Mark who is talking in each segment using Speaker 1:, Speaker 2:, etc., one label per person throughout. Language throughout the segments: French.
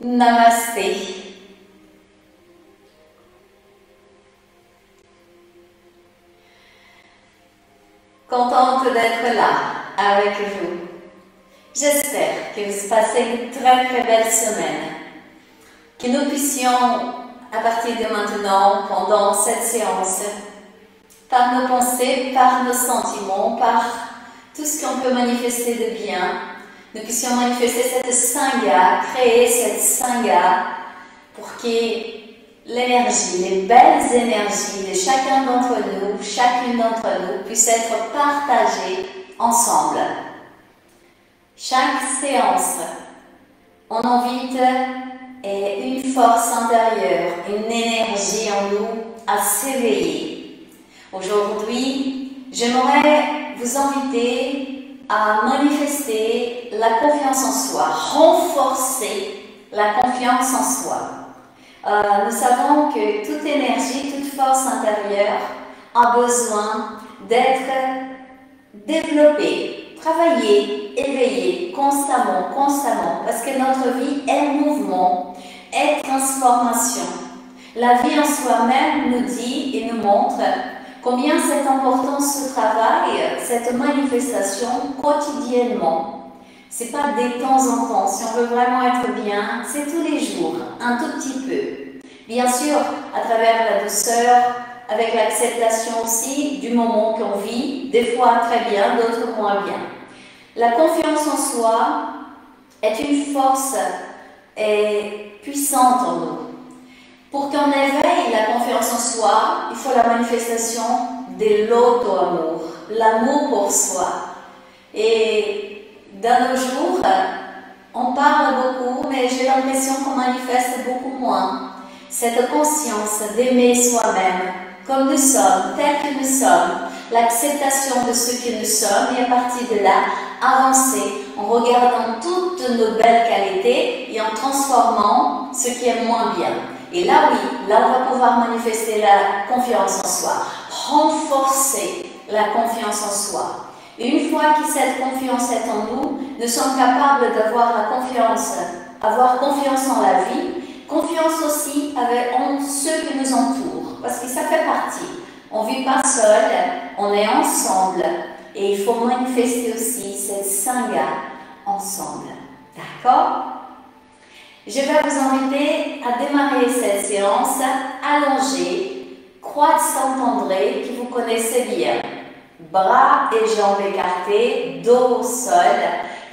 Speaker 1: Namasté. Contente d'être là avec vous. J'espère que vous passez une très belle semaine. Que nous puissions, à partir de maintenant, pendant cette séance, par nos pensées, par nos sentiments, par tout ce qu'on peut manifester de bien, nous puissions manifester cette sangha, créer cette sangha pour que l'énergie, les belles énergies de chacun d'entre nous, chacune d'entre nous, puissent être partagées ensemble. Chaque séance, on invite une force intérieure, une énergie en nous à s'éveiller. Aujourd'hui, j'aimerais vous inviter à manifester la confiance en soi, renforcer la confiance en soi. Nous savons que toute énergie, toute force intérieure a besoin d'être développée, travaillée, éveillée constamment, parce que notre vie est mouvement, est transformation. La vie en soi-même nous dit et nous montre combien c'est important ce travail, cette manifestation quotidiennement. C'est pas des temps en temps, si on veut vraiment être bien, c'est tous les jours, un tout petit peu. Bien sûr, à travers la douceur, avec l'acceptation aussi du moment qu'on vit, des fois très bien, d'autres moins bien. La confiance en soi est une force puissante en nous. Pour qu'on éveille la confiance en soi, il faut la manifestation de l'auto-amour, l'amour pour soi. Et dans nos jours, on parle beaucoup, mais j'ai l'impression qu'on manifeste beaucoup moins cette conscience d'aimer soi-même, comme nous sommes, tels que nous sommes, l'acceptation de ce que nous sommes, et à partir de là, avancer en regardant toutes nos belles qualités et en transformant ce qui est moins bien. Et là, oui, là, on va pouvoir manifester la confiance en soi, renforcer la confiance en soi. Et une fois que cette confiance est en nous, nous sommes capables d'avoir la confiance, avoir confiance en la vie, confiance aussi en ceux qui nous entourent, parce que ça fait partie. On ne vit pas seul, on est ensemble, et il faut manifester aussi cette sangha ensemble. D'accord? Je vais vous inviter à démarrer cette séance allongée, croix de Saint-André, que vous connaissez bien. Bras et jambes écartés, dos au sol,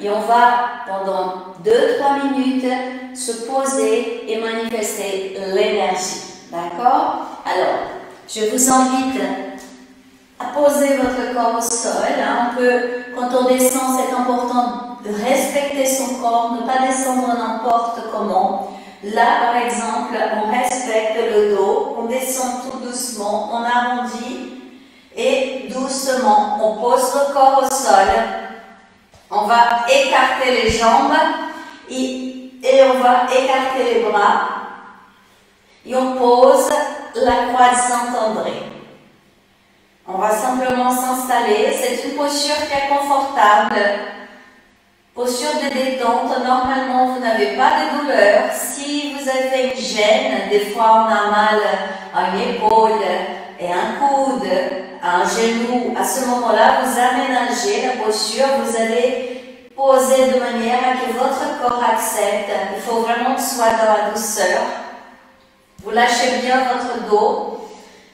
Speaker 1: et on va pendant 2-3 minutes se poser et manifester l'énergie. D'accord? Alors, je vous invite à poser votre corps au sol. Quand on descend, c'est important de respecter son corps, ne pas descendre n'importe comment. Là, par exemple, on respecte le dos, on descend tout doucement, on arrondit et doucement, on pose le corps au sol. On va écarter les jambes et on va écarter les bras. Et on pose la croix de Saint-André. On va simplement s'installer. C'est une posture qui est confortable. Posture de détente. Normalement, vous n'avez pas de douleur. Si vous avez une gêne, des fois on a mal à une épaule et un coude, à un genou. À ce moment-là, vous aménagez la posture. Vous allez poser de manière à que votre corps accepte. Il faut vraiment que ce soit dans la douceur. Vous lâchez bien votre dos.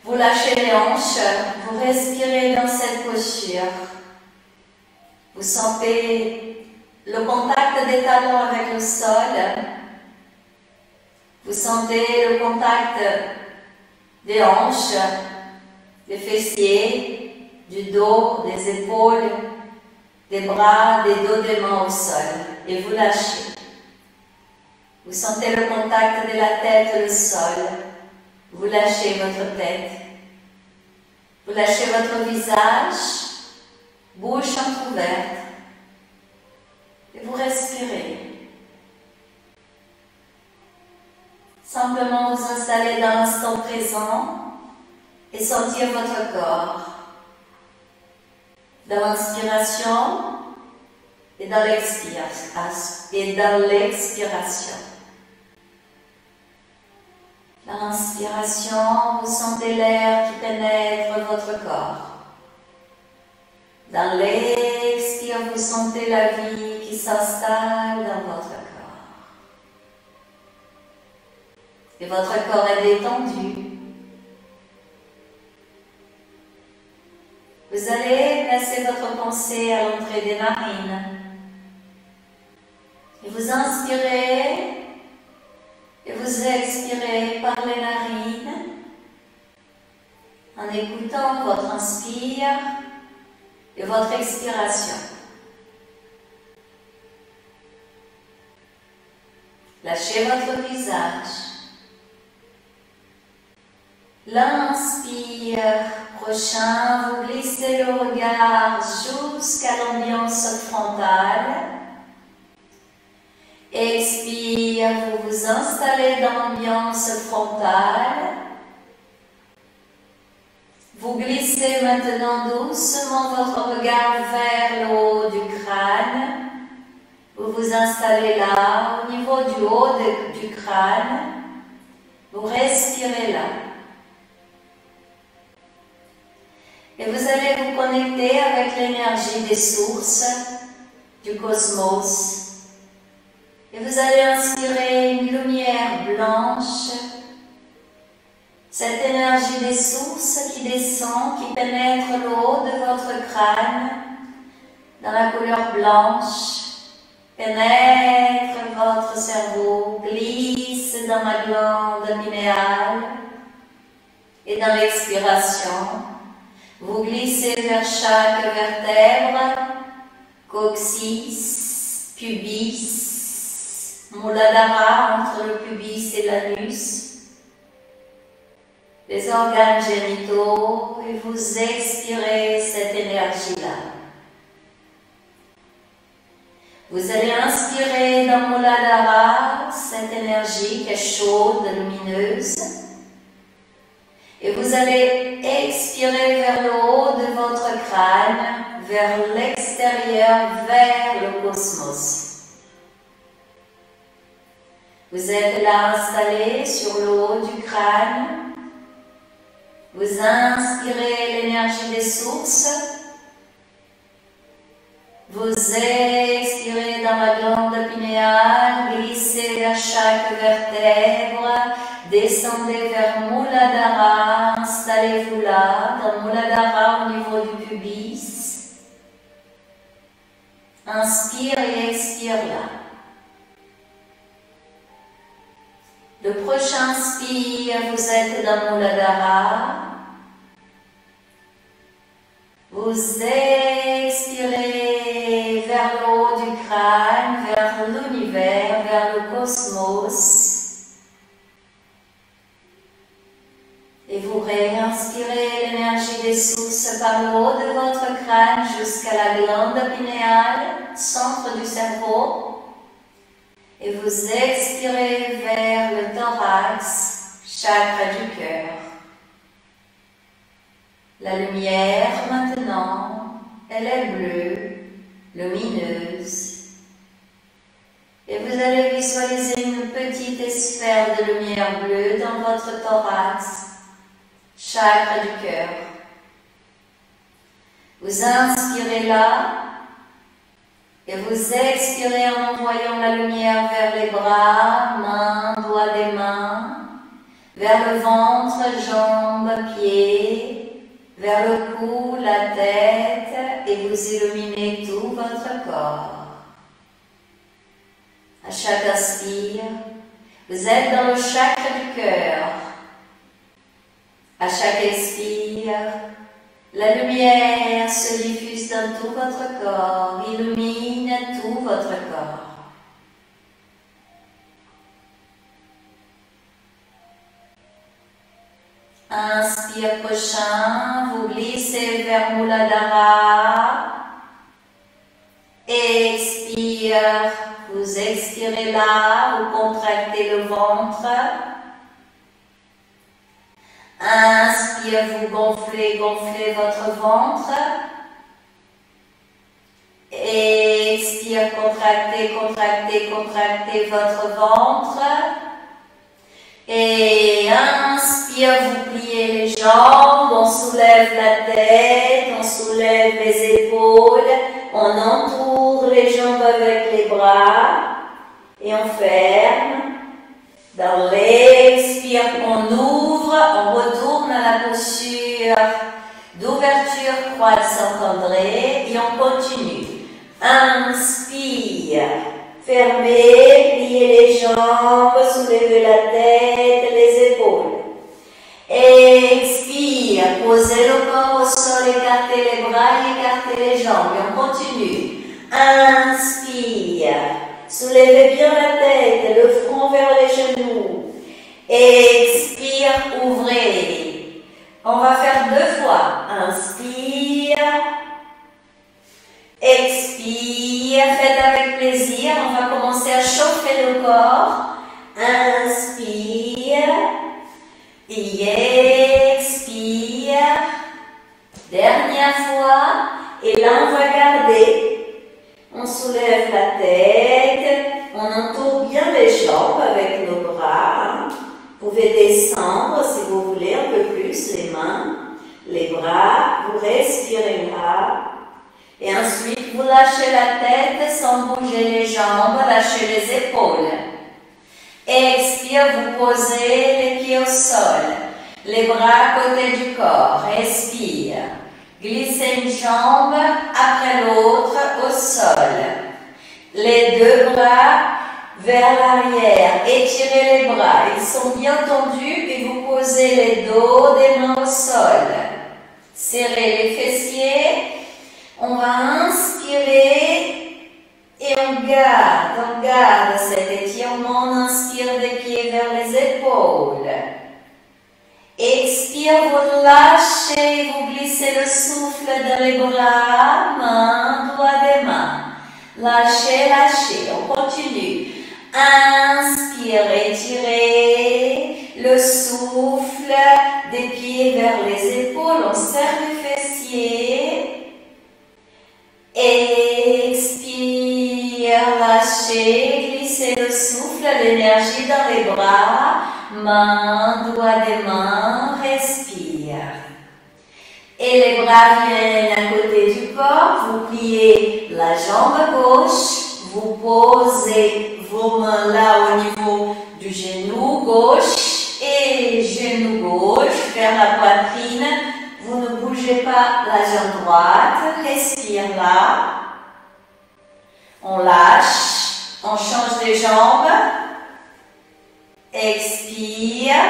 Speaker 1: Vous lâchez les hanches, vous respirez dans cette posture. Vous sentez le contact des talons avec le sol. Vous sentez le contact des hanches, des fessiers, du dos, des épaules, des bras, des dos, des mains au sol. Et vous lâchez. Vous sentez le contact de la tête, le sol. Vous lâchez votre tête. Vous lâchez votre visage, bouche entrouverte. Et vous respirez. Simplement vous installer dans l'instant présent et sentir votre corps. Dans l'inspiration et dans l'expiration. Dans l'inspiration, vous sentez l'air qui pénètre votre corps. Dans l'expire, vous sentez la vie qui s'installe dans votre corps. Et votre corps est détendu. Vous allez placer votre pensée à l'entrée des narines. Et vous inspirez et vous expirez par les narines en écoutant votre inspire et votre expiration. Lâchez votre visage. L'inspire prochain, vous glissez le regard jusqu'à l'ambiance frontale. Expire, vous vous installez dans l'ambiance frontale. Vous glissez maintenant doucement votre regard vers le haut du crâne. Vous vous installez là, au niveau du haut du crâne. Vous respirez là. Et vous allez vous connecter avec l'énergie des sources du cosmos. Et vous allez inspirer une lumière blanche. Cette énergie des sources qui descend, qui pénètre le haut de votre crâne, dans la couleur blanche, pénètre votre cerveau, glisse dans la glande pinéale. Et dans l'expiration, vous glissez vers chaque vertèbre, coccyx, pubis, Muladhara entre le pubis et l'anus, les organes génitaux, et vous expirez cette énergie-là. Vous allez inspirer dans Muladhara cette énergie qui est chaude, lumineuse. Et vous allez expirer vers le haut de votre crâne, vers l'extérieur, vers le cosmos. Vous êtes là installé sur le haut du crâne. Vous inspirez l'énergie des sources. Vous expirez dans la glande pinéale, glissez vers chaque vertèbre. Descendez vers Muladhara, installez-vous là, dans Muladhara au niveau du pubis. Inspire et expire là. Le prochain inspire, vous êtes dans Muladhara. Vous expirez vers le haut du crâne, vers l'univers, vers le cosmos. Et vous réinspirez l'énergie des sources par le haut de votre crâne jusqu'à la glande pinéale, centre du cerveau. Et vous expirez vers le thorax, chakra du cœur. La lumière maintenant, elle est bleue, lumineuse. Et vous allez visualiser une petite sphère de lumière bleue dans votre thorax, chakra du cœur. Vous inspirez là et vous expirez en envoyant la lumière vers les bras, mains, doigts des mains, vers le ventre, jambes, pieds, vers le cou, la tête, et vous illuminez tout votre corps. À chaque inspire, vous êtes dans le chakra du cœur. À chaque expire, la lumière se diffuse dans tout votre corps, illumine tout votre corps. Inspire prochain, vous glissez vers Muladhara. Expire, vous expirez là, vous contractez le ventre. Inspire, vous gonflez votre ventre. Expire, contractez votre ventre. Et Et inspire, vous pliez les jambes, on soulève la tête, on soulève les épaules, on entoure les jambes avec les bras et on ferme. Dans l'expire, on ouvre, on retourne à la posture d'ouverture croix de Saint-André et on continue. Inspire, fermez, pliez les jambes, soulevez la tête, les épaules. Expire, posez le corps au sol, écartez les bras, écartez les jambes et on continue. Inspire, soulevez bien la tête, le front vers les genoux. Expire, ouvrez. On va faire 2 fois. Inspire. Expire. Faites avec plaisir. On va commencer à chauffer le corps. Inspire. Et expire. Dernière fois. Et là, on va garder. On soulève la tête. On entoure bien les jambes avec nos bras. Vous pouvez descendre si vous voulez un peu plus les mains, les bras, vous respirez là. Et ensuite, vous lâchez la tête sans bouger les jambes, lâchez les épaules. Expire, vous posez les pieds au sol, les bras à côté du corps. Respire. Glissez une jambe après l'autre au sol. Les 2 bras vers l'arrière, étirez les bras, ils sont bien tendus et vous posez les dos des mains au sol. Serrez les fessiers, on va inspirer et on garde cet étirement, on inspire des pieds vers les épaules. Expire, vous lâchez, vous glissez le souffle dans les bras, main, doigts des mains. Lâchez, lâchez, on continue. Inspire, étirez le souffle des pieds vers les épaules, on serre les fessiers. Expire, lâchez, glissez le souffle, l'énergie dans les bras, mains, doigts des mains, respire. Et les bras viennent à côté du corps, vous pliez la jambe gauche. Vous posez vos mains là au niveau du genou gauche et genou gauche vers la poitrine. Vous ne bougez pas la jambe droite. Respire là. On lâche. On change les jambes. Expire.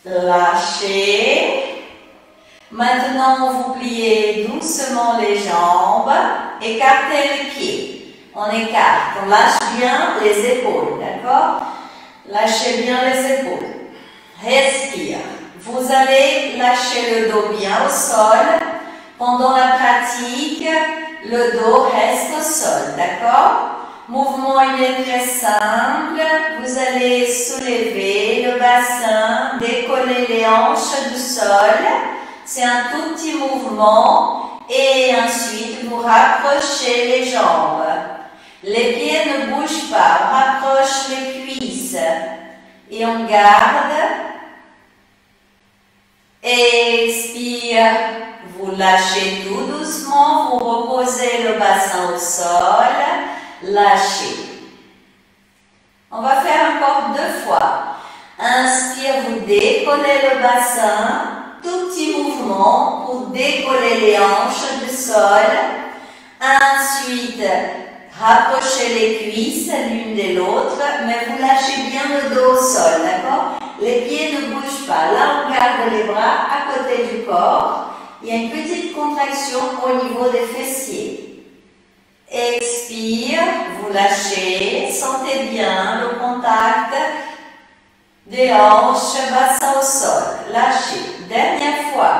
Speaker 1: Lâchez. Maintenant, vous pliez doucement les jambes, écartez les pieds. On écarte, on lâche bien les épaules, d'accord? Lâchez bien les épaules. Respire. Vous allez lâcher le dos bien au sol. Pendant la pratique, le dos reste au sol, d'accord? Mouvement, il est très simple. Vous allez soulever le bassin, décoller les hanches du sol. C'est un tout petit mouvement et ensuite vous rapprochez les jambes. Les pieds ne bougent pas, on rapproche les cuisses et on garde. Expire, vous lâchez tout doucement, vous reposez le bassin au sol, lâchez. On va faire encore 2 fois. Inspire, vous décollez le bassin. Tout petit mouvement pour décoller les hanches du sol. Ensuite, rapprochez les cuisses l'une de l'autre, mais vous lâchez bien le dos au sol, d'accord? Les pieds ne bougent pas. Là, on garde les bras à côté du corps. Il y a une petite contraction au niveau des fessiers. Expire, vous lâchez, sentez bien le contact des hanches, bassin au sol. Lâchez. Dernière fois.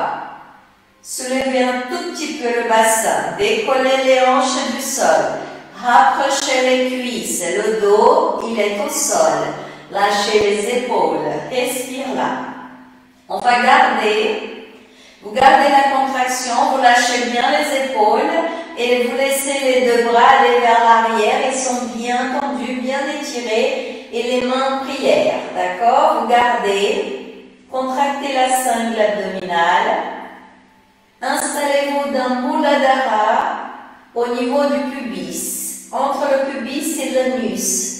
Speaker 1: Soulevez un tout petit peu le bassin. Décollez les hanches du sol. Rapprochez les cuisses. Le dos, il est au sol. Lâchez les épaules. Respire là. On va garder. Vous gardez la contraction. Vous lâchez bien les épaules. Et vous laissez les 2 bras aller vers l'arrière. Ils sont bien tendus. détendu, bien étiré et les mains en prière. D'accord? Vous gardez, contractez la sangle abdominale. Installez-vous dans Muladhara au niveau du pubis, entre le pubis et l'anus.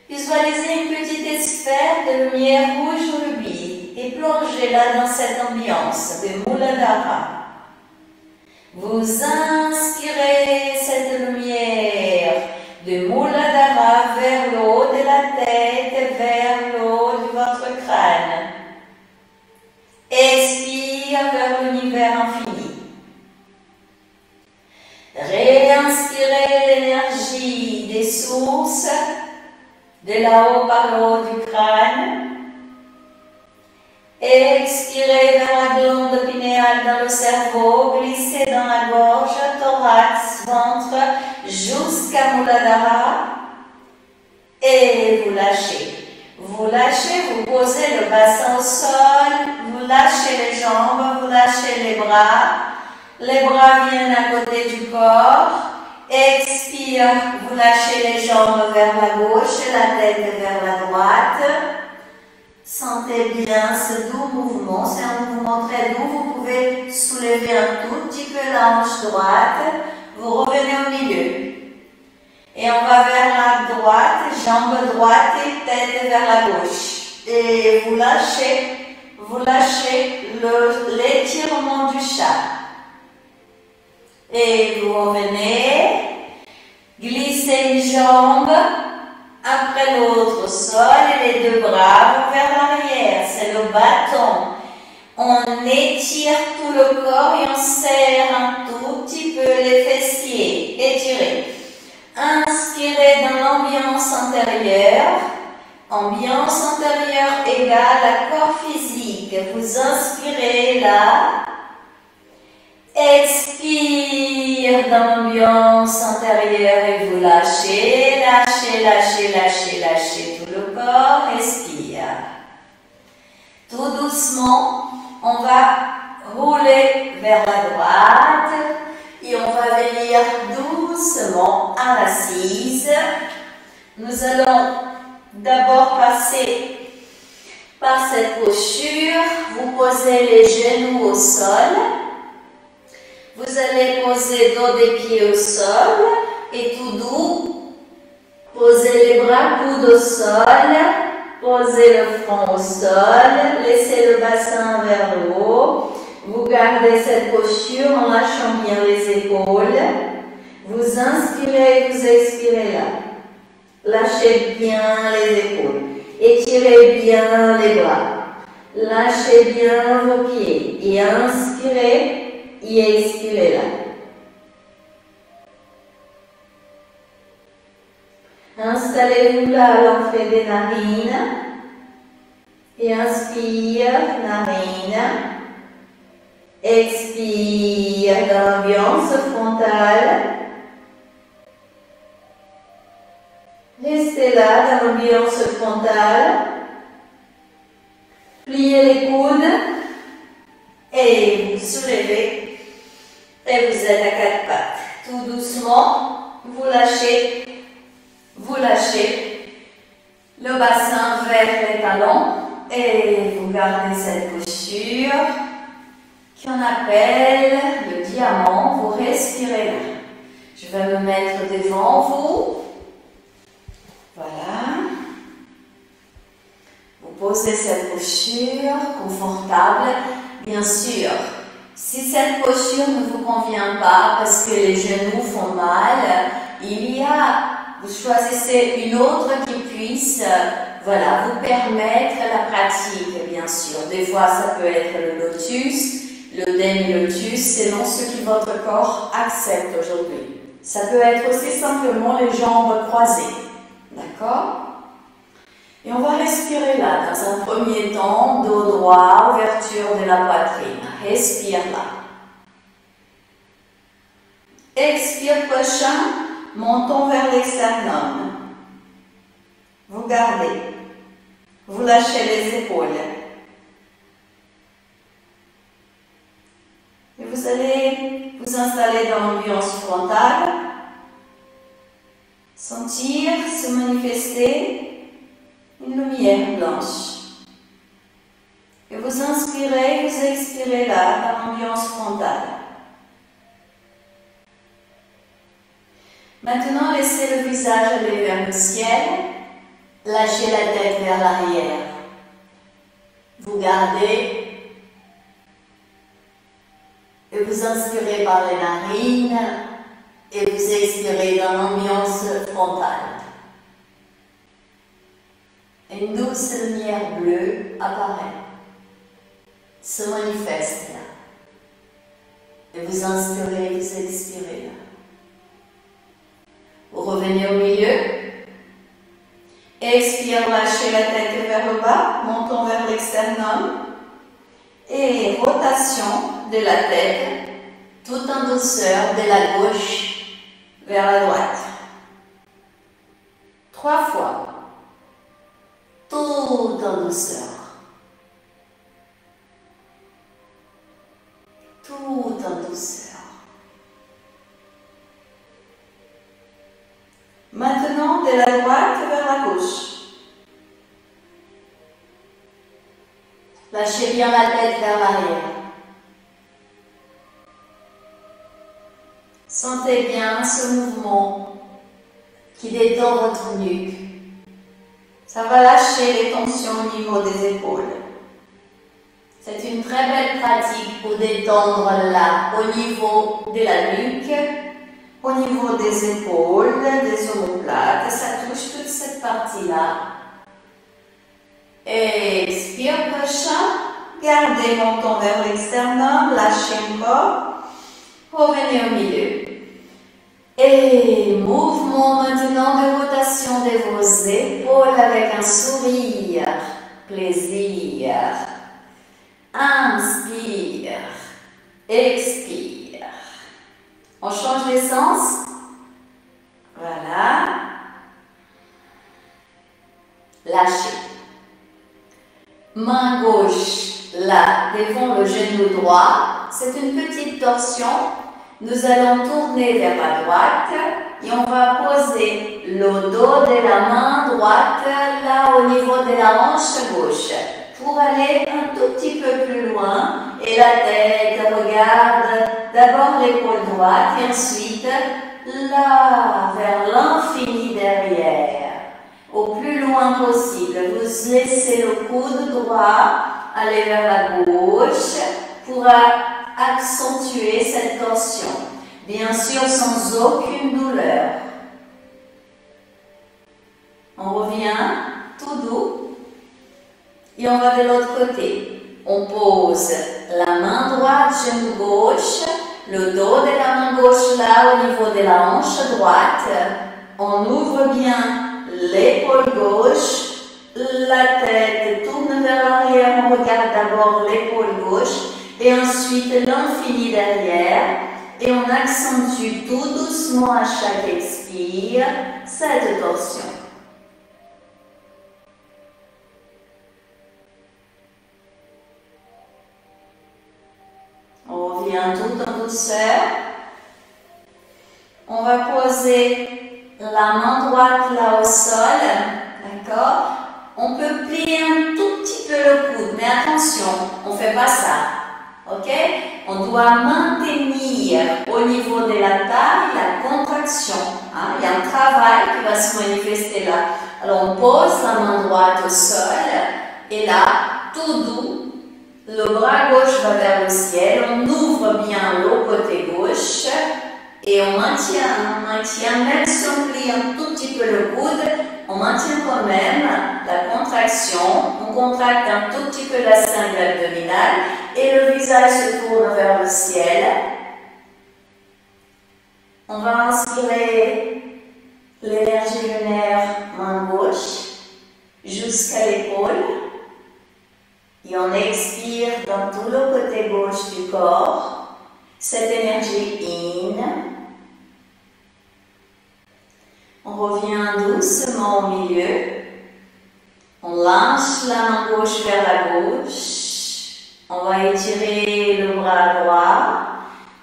Speaker 1: Visualisez une petite sphère de lumière rouge rubis et plongez-la dans cette ambiance de Muladhara. Vous inspirez cette lumière de Muladhara vers le haut de la tête, vers le haut de votre crâne. Expire vers l'univers infini. Réinspirez l'énergie des sources de là-haut par le haut du crâne. Expirez vers la glande pinéale dans le cerveau, glissez dans la gorge, thorax, ventre, jusqu'à Muladhara. Et vous lâchez. Vous lâchez, vous posez le bassin au sol, vous lâchez les jambes, vous lâchez les bras viennent à côté du corps. Expire, vous lâchez les jambes vers la gauche, la tête vers la droite. Sentez bien ce doux mouvement, c'est un mouvement très doux. Vous pouvez soulever un tout petit peu la hanche droite. Vous revenez au milieu. Et on va vers la droite, jambe droite et tête vers la gauche. Et vous lâchez l'étirement du chat. Et vous revenez, glissez une jambe après l'autre au sol et les deux bras vers l'arrière, c'est le bâton. On étire tout le corps et on serre un tout petit peu les fessiers. Étirez. Inspirez dans l'ambiance antérieure. Ambiance antérieure égale à corps physique. Vous inspirez là. Expire dans l'ambiance antérieure et vous lâchez, lâchez tout le corps, respire. Tout doucement, on va rouler vers la droite et on va venir doucement à l'assise. Nous allons d'abord passer par cette posture, vous posez les genoux au sol. Vous allez poser dos des pieds au sol et tout doux, posez les bras coudes au sol, posez le front au sol, laissez le bassin vers le haut. Vous gardez cette posture en lâchant bien les épaules. Vous inspirez, vous expirez là. Lâchez bien les épaules. Étirez bien les bras. Lâchez bien vos pieds et inspirez. Et expirez là. Installez-vous là à l'entrée des narines. Et inspire, narine. Expire dans l'ambiance frontale. Restez là dans l'ambiance frontale. Pliez les coudes. Et vous soulevez. Et vous êtes à quatre pattes. Tout doucement, vous lâchez le bassin vers les talons et vous gardez cette posture qu'on appelle le diamant. Vous respirez là. Je vais me mettre devant vous. Voilà. Vous posez cette posture confortable. Bien sûr, si cette posture ne vous convient pas parce que les genoux font mal, vous choisissez une autre qui puisse vous permettre la pratique, bien sûr. Des fois, ça peut être le lotus, le demi-lotus, selon ce que votre corps accepte aujourd'hui. Ça peut être aussi simplement les jambes croisées. D'accord? Et on va respirer là, dans un premier temps, dos droit, ouverture de la poitrine. Respire là. Expire prochain, montons vers l'externum. Vous gardez. Vous lâchez les épaules. Et vous allez vous installer dans l'ambiance frontale. sentir se manifester une lumière blanche. Et vous inspirez, vous expirez là, dans l'ambiance frontale. Maintenant, laissez le visage aller vers le ciel, lâchez la tête vers l'arrière. Vous gardez et vous inspirez par les narines et vous expirez dans l'ambiance frontale. Une douce lumière bleue apparaît, se manifeste là. Et vous inspirez, vous expirez là. Vous revenez au milieu. Expire, lâchez la tête vers le bas, montons vers l'externum. Et rotation de la tête, tout en douceur, de la gauche vers la droite. 3 fois. Tout en douceur. Tout en douceur. Maintenant, de la droite vers la gauche. Lâchez bien la tête vers l'arrière. Sentez bien ce mouvement qui détend votre nuque. Ça va lâcher les tensions au niveau des épaules. C'est une très belle pratique pour détendre là, au niveau de la nuque, au niveau des épaules, des omoplates. Ça touche toute cette partie-là. Expire, prochain. Gardez menton vers l'externum, lâchez encore. Revenez au milieu. Et mouvement maintenant de rotation de vos épaules avec un sourire. Plaisir. Inspire. Expire. On change les sens. Voilà. Lâchez. Main gauche, là, devant le genou droit. C'est une petite torsion. Nous allons tourner vers la droite et on va poser le dos de la main droite là au niveau de la hanche gauche pour aller un tout petit peu plus loin. Et la tête regarde d'abord l'épaule droite et ensuite là vers l'infini derrière. Au plus loin possible, vous laissez le coude droit aller vers la gauche pour accentuer cette torsion. Bien sûr, sans aucune douleur. On revient tout doux et on va de l'autre côté. On pose la main droite, genou gauche, le dos de la main gauche là au niveau de la hanche droite. On ouvre bien l'épaule gauche, la tête tourne vers l'arrière, on regarde d'abord l'épaule gauche et ensuite l'infini derrière et on accentue tout doucement à chaque expire cette torsion. On revient tout en douceur. On va poser la main droite là au sol, d'accord? On peut plier un tout petit peu le coude, mais attention, on ne fait pas ça, ok? On doit maintenir au niveau de la taille la contraction, hein? Il y a un travail qui va se manifester là. Alors on pose la main droite au sol, et là, tout doux, le bras gauche va vers le ciel, on ouvre bien le côté gauche, et on maintient, même si on plie un tout petit peu le coude, on maintient quand même la contraction, on contracte un tout petit peu la cingle abdominale et le visage se tourne vers le ciel. On va inspirer l'énergie lunaire main gauche jusqu'à l'épaule et on expire dans tout le côté gauche du corps cette énergie in. On revient doucement au milieu. On lâche la main gauche vers la gauche. On va étirer le bras droit.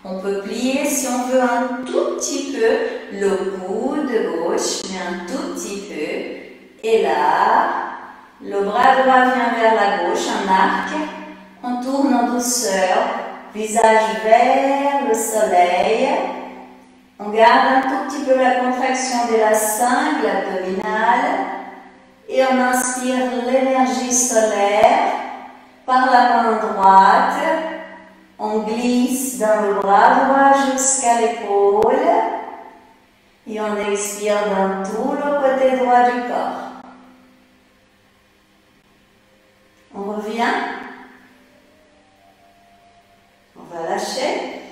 Speaker 1: On peut plier si on veut un tout petit peu le coude gauche, mais un tout petit peu. Et là, le bras droit vient vers la gauche, un arc. On tourne en douceur, visage vers le soleil. On garde un tout petit peu la contraction de la cingle abdominale. Et on inspire l'énergie solaire par la main droite. On glisse dans le bras droit jusqu'à l'épaule. Et on expire dans tout le côté droit du corps. On revient. On va lâcher.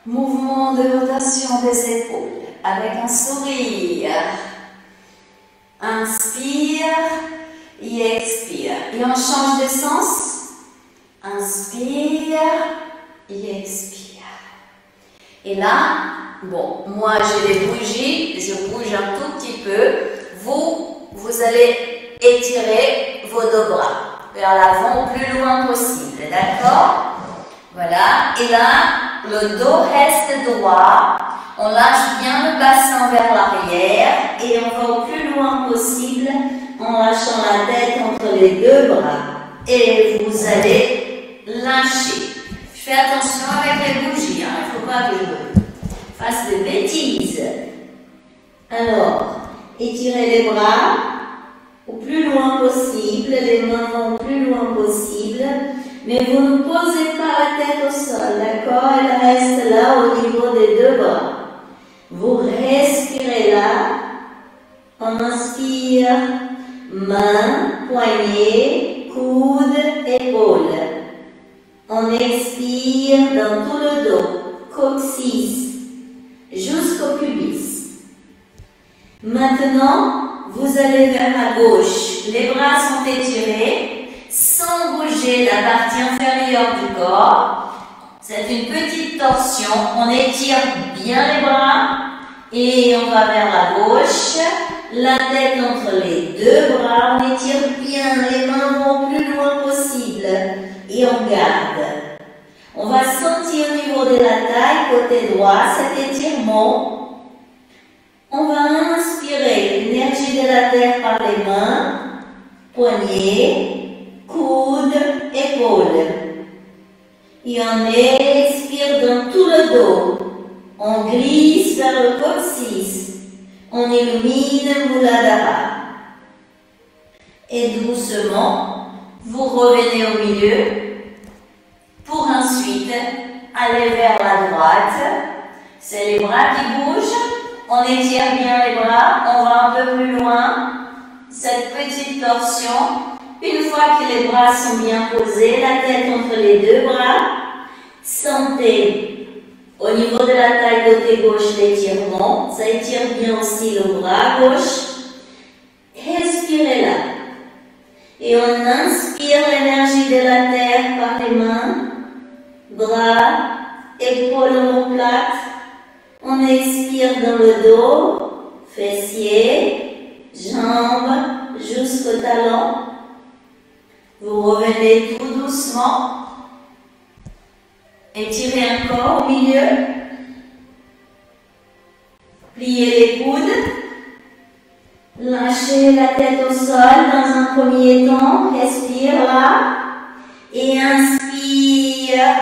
Speaker 1: Mouvement de rotation des épaules avec un sourire. Inspire et expire. Et on change de sens. Inspire et expire. Et là, bon, moi j'ai des bougies, je bouge un tout petit peu. Vous allez étirer vos deux bras vers l'avant au plus loin possible, d'accord? Voilà, et là, le dos reste droit. On lâche bien le bassin vers l'arrière et on va au plus loin possible en lâchant la tête entre les deux bras. Et vous allez lâcher. Je fais attention avec les bougies, hein. Il ne faut pas que je fasse des bêtises. Alors, étirez les bras au plus loin possible, les mains vont au plus loin possible. Mais vous ne posez pas la tête au sol, d'accord? Elle reste là au niveau des deux bras. Vous respirez là. On inspire, main, poignet, coude, épaule. On expire dans tout le dos, coccyx, jusqu'au pubis. Maintenant, vous allez vers la gauche. Les bras sont étirés. Sans bouger la partie inférieure du corps. C'est une petite torsion. On étire bien les bras et on va vers la gauche. La tête entre les deux bras. On étire bien. Les mains vont au plus loin possible. Et on garde. On va sentir au niveau de la taille, côté droit, cet étirement. On va inspirer l'énergie de la terre par les mains, poignets, coude, épaule. Et on expire dans tout le dos. On glisse vers le coccyx. On illumine Muladhara. Et doucement, vous revenez au milieu pour ensuite aller vers la droite. C'est les bras qui bougent. On étire bien les bras. On va un peu plus loin. Cette petite torsion. Une fois que les bras sont bien posés, la tête entre les deux bras, sentez au niveau de la taille côté gauche l'étirement. Ça étire bien aussi le bras gauche. Respirez là. Et on inspire l'énergie de la terre par les mains, bras, épaules omoplates. On expire dans le dos, fessiers, jambes, jusqu'au talon. Vous revenez tout doucement. Étirez encore au milieu. Pliez les coudes. Lâchez la tête au sol dans un premier temps. Respire là. Et inspire.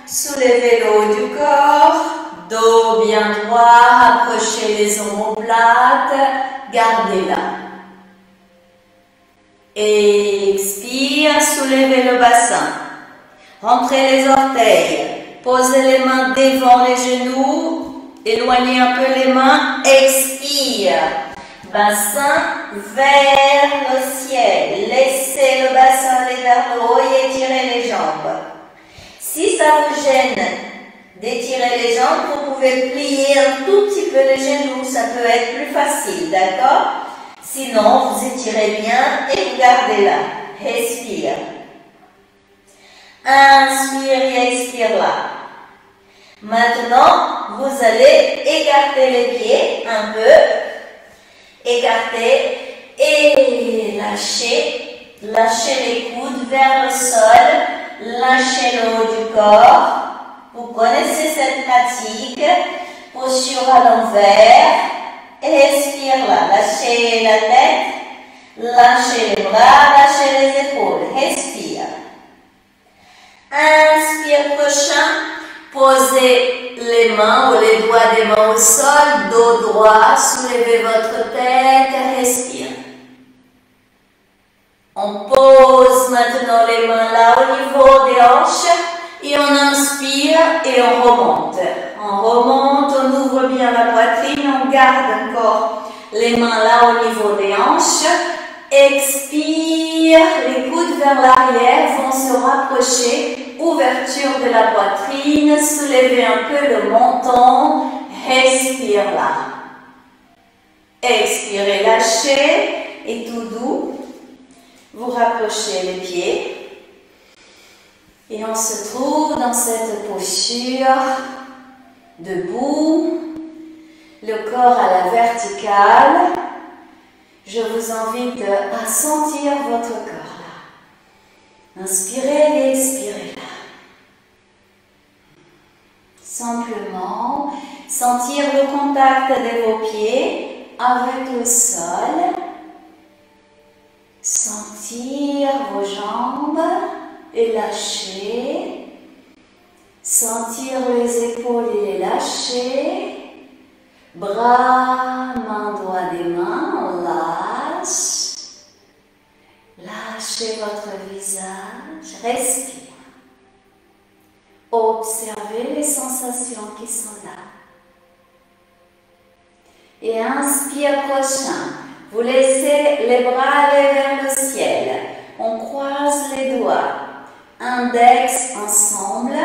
Speaker 1: Soulevez le haut du corps. Dos bien droit. Approchez les omoplates. Gardez-la. Expire, soulevez le bassin. Rentrez les orteils. Posez les mains devant les genoux. Éloignez un peu les mains. Expire. Bassin vers le ciel. Laissez le bassin aller vers le haut et étirez les jambes. Si ça vous gêne d'étirer les jambes, vous pouvez plier un tout petit peu les genoux. Ça peut être plus facile, d'accord? Sinon, vous étirez bien et vous gardez là. Respire. Inspire et expire là. Maintenant, vous allez écarter les pieds un peu. Écarter et lâcher. Lâchez les coudes vers le sol. Lâchez le haut du corps. Vous connaissez cette pratique. Posture à l'envers. Expire là. Lâchez la tête. Lâchez les bras. Lâchez les épaules. Respire. Inspire prochain. Posez les mains ou les doigts des mains au sol. Dos droit. Soulevez votre tête. Respire. On pose maintenant les mains là au niveau des hanches et on inspire et on remonte. On remonte, on ouvre bien la poitrine, on garde encore les mains là au niveau des hanches. Expire, les coudes vers l'arrière vont se rapprocher. Ouverture de la poitrine, soulevez un peu le menton. Respire là. Expirez, lâchez et tout doux. Vous rapprochez les pieds et on se trouve dans cette posture debout, le corps à la verticale. Je vous invite à sentir votre corps là. Inspirez et expirez là. Simplement sentir le contact de vos pieds avec le sol. Sentir vos jambes et lâcher. Sentir les épaules et les lâcher. Bras, mains, doigts des mains, on lâche. Lâchez votre visage, respire. Observez les sensations qui sont là. Et inspire prochain. Vous laissez les bras aller vers le ciel. On croise les doigts. Index ensemble.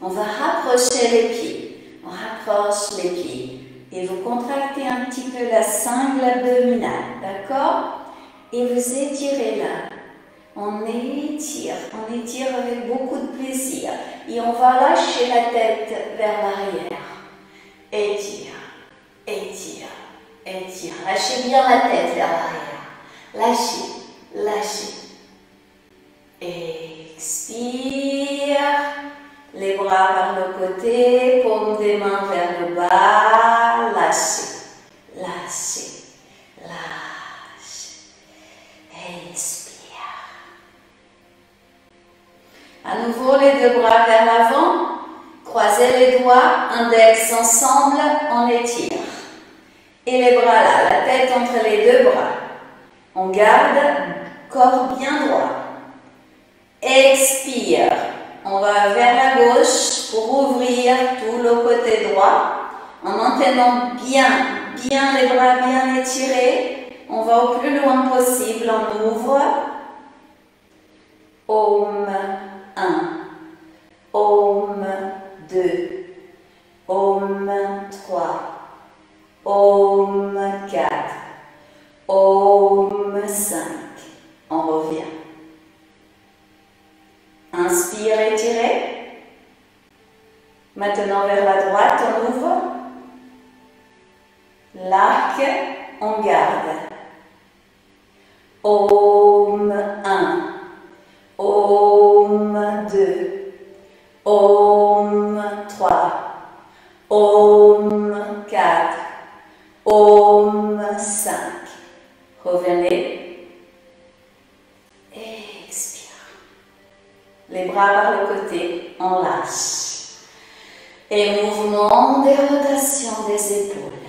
Speaker 1: On va rapprocher les pieds. On rapproche les pieds. Et vous contractez un petit peu la sangle abdominale. D'accord? Et vous étirez là. On étire avec beaucoup de plaisir. Et on va lâcher la tête vers l'arrière. Étire, étire. Étire. Lâchez bien la tête vers l'arrière. Lâchez, lâchez. Expire. Les bras vers le côté, paume des mains vers le bas. Lâchez, lâchez, lâchez. Expire. À nouveau, les deux bras vers l'avant. Croisez les doigts, index ensemble, on étire. Et les bras là, la tête entre les deux bras. On garde, corps bien droit. Expire. On va vers la gauche pour ouvrir tout le côté droit. En maintenant bien les bras bien étirés. On va au plus loin possible, on ouvre. Om 1. Om 2. Om 3. Om 4, Om 5, on revient. Inspire, étirez. Maintenant vers la droite, on ouvre. L'arc, on garde. Om 1, Om 2, Om 3, Om 4, Om 5. Revenez. Expire. Les bras par le côté, on lâche. Et mouvement des rotations des épaules.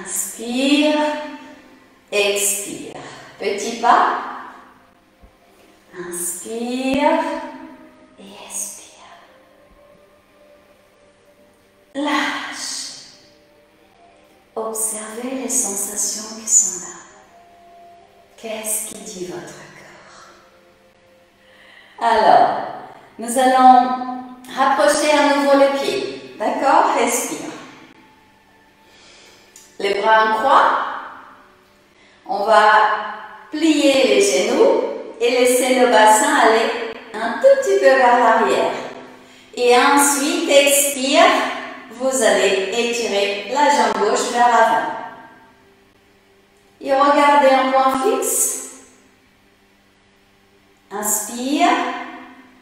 Speaker 1: Inspire, expire. Petit pas. Inspire et expire. Lâche. Observez les sensations qui sont là. Qu'est-ce qui dit votre corps? Alors, nous allons rapprocher à nouveau les pieds. D'accord? Respire. Les bras en croix. On va plier les genoux et laisser le bassin aller un tout petit peu vers l'arrière. Et ensuite, expire. Vous allez étirer la jambe gauche vers l'avant. Et regardez un point fixe. Inspire.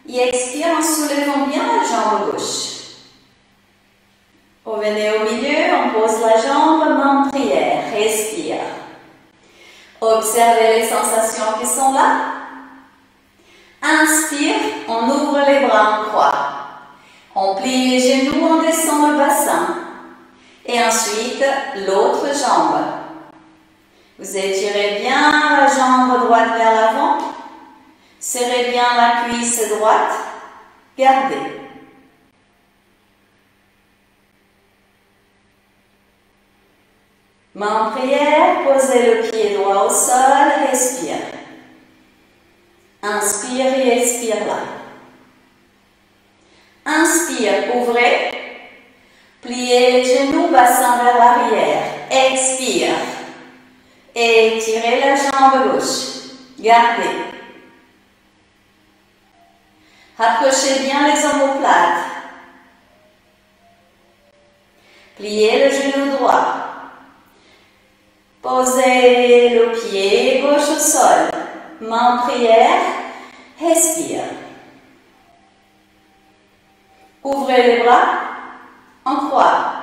Speaker 1: Et expire en soulevant bien la jambe gauche. Revenez au milieu, on pose la jambe, main en prière, respire. Observez les sensations qui sont là. Inspire, on ouvre les bras en croix. On plie les genoux, on descend le bassin. Et ensuite, l'autre jambe. Vous étirez bien la jambe droite vers l'avant. Serrez bien la cuisse droite. Gardez. Main en prière, posez le pied droit au sol, respire. Inspire et expire là. Inspire, ouvrez. Pliez les genoux, bassin vers l'arrière. Expire. Et étirez la jambe gauche. Gardez. Rapprochez bien les omoplates. Pliez le genou droit. Posez le pied gauche au sol. Main en prière. Respire. Ouvrez les bras en croix.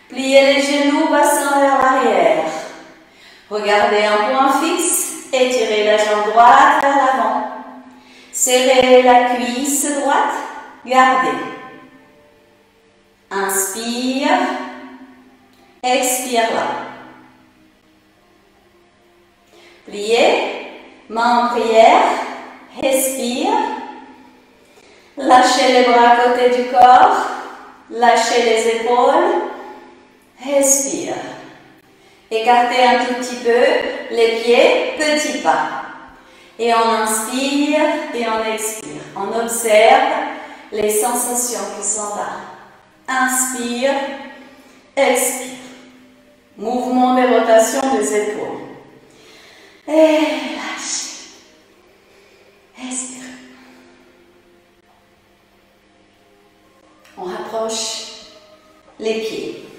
Speaker 1: Pliez les genoux, bassin vers l'arrière. Regardez un point fixe. Étirez la jambe droite vers l'avant. Serrez la cuisse droite. Gardez. Inspire. Expire là. Pliez. Main en prière. Respire. Lâchez les bras à côté du corps. Lâchez les épaules. Respire. Écartez un tout petit peu les pieds, petit pas. Et on inspire et on expire. On observe les sensations qui sont là. Inspire, expire. Mouvement de rotation des épaules. Et lâchez. Expire. On rapproche les pieds.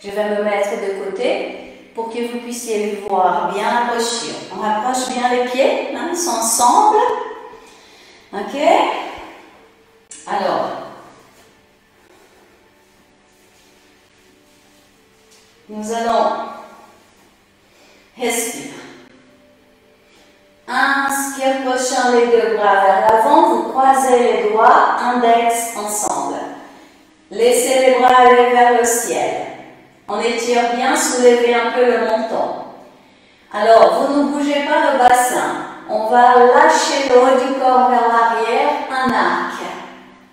Speaker 1: Je vais me mettre de côté pour que vous puissiez les voir bien approchés. On rapproche bien les pieds, hein, ils sont ensemble. Ok? Alors, nous allons respirer. Inspire, prochant les deux bras vers l'avant, vous croisez les doigts, index ensemble. Laissez les bras aller vers le ciel. On étire bien, soulevez un peu le menton. Alors, vous ne bougez pas le bassin. On va lâcher le haut du corps vers l'arrière, un arc.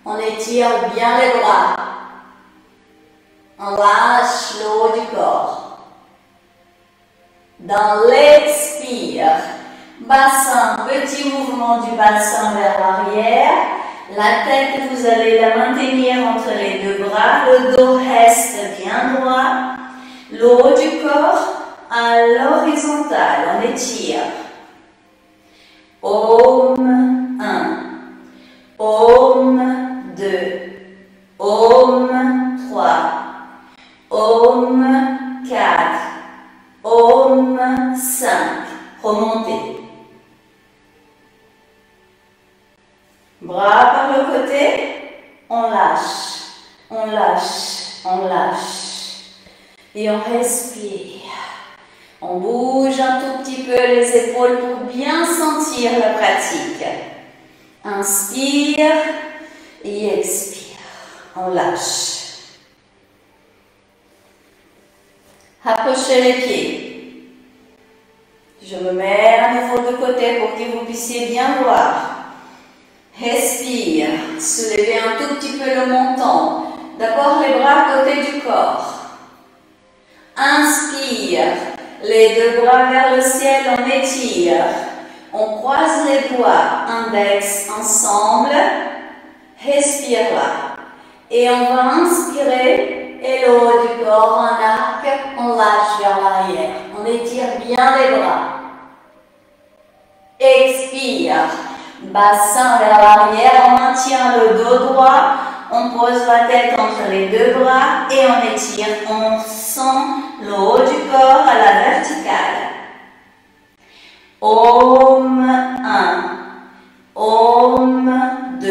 Speaker 1: On étire bien les bras. On lâche le haut du corps. Dans l'expire, bassin, petit mouvement du bassin vers l'arrière. La tête, vous allez la maintenir entre les deux bras. Le dos reste bien droit. Le haut du corps à l'horizontale. On étire. Om 1. Om 2. Om 3. Om 4. Om 5. Remontez. Bras par le côté, on lâche, on lâche, on lâche. Et on respire. On bouge un tout petit peu les épaules pour bien sentir la pratique. Inspire et expire. On lâche. Approchez les pieds. Je me mets à nouveau de côté pour que vous puissiez bien voir. Respire, soulevez un tout petit peu le menton. D'abord les bras à côté du corps. Inspire, les deux bras vers le ciel, on étire. On croise les doigts, index ensemble. Respire là. Et on va inspirer et le haut du corps en arc, on lâche vers l'arrière. On étire bien les bras. Expire. Bassin vers l'arrière, on maintient le dos droit, on pose la tête entre les deux bras et on étire, on sent le haut du corps à la verticale. Om 1, Om 2,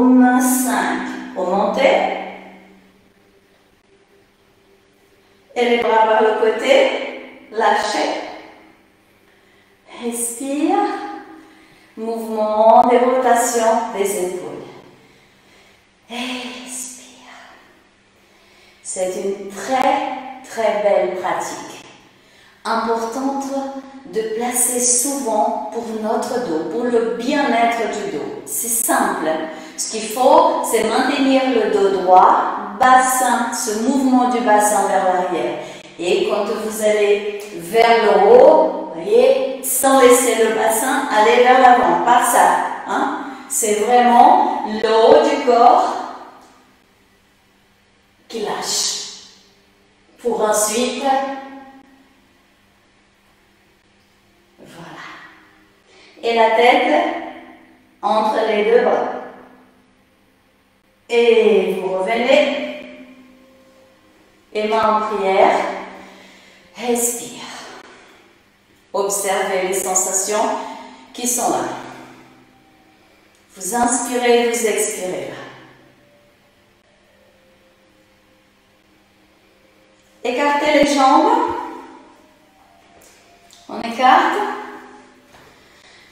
Speaker 1: Om 5. Remontez. Et les bras par le côté. Lâchez. Respire. Mouvement de rotation des épaules. Expire. C'est une très belle pratique. Importante de placer souvent pour notre dos, pour le bien-être du dos. C'est simple. Ce qu'il faut, c'est maintenir le dos droit, bassin, ce mouvement du bassin vers l'arrière. Et quand vous allez vers le haut, vous voyez, sans laisser le bassin aller vers l'avant, pas ça. Hein? C'est vraiment le haut du corps qui lâche. Pour ensuite, voilà. Et la tête entre les deux bras. Et vous revenez. Et mains en prière. Respire. Observez les sensations qui sont là. Vous inspirez, vous expirez là. Écartez les jambes. On écarte.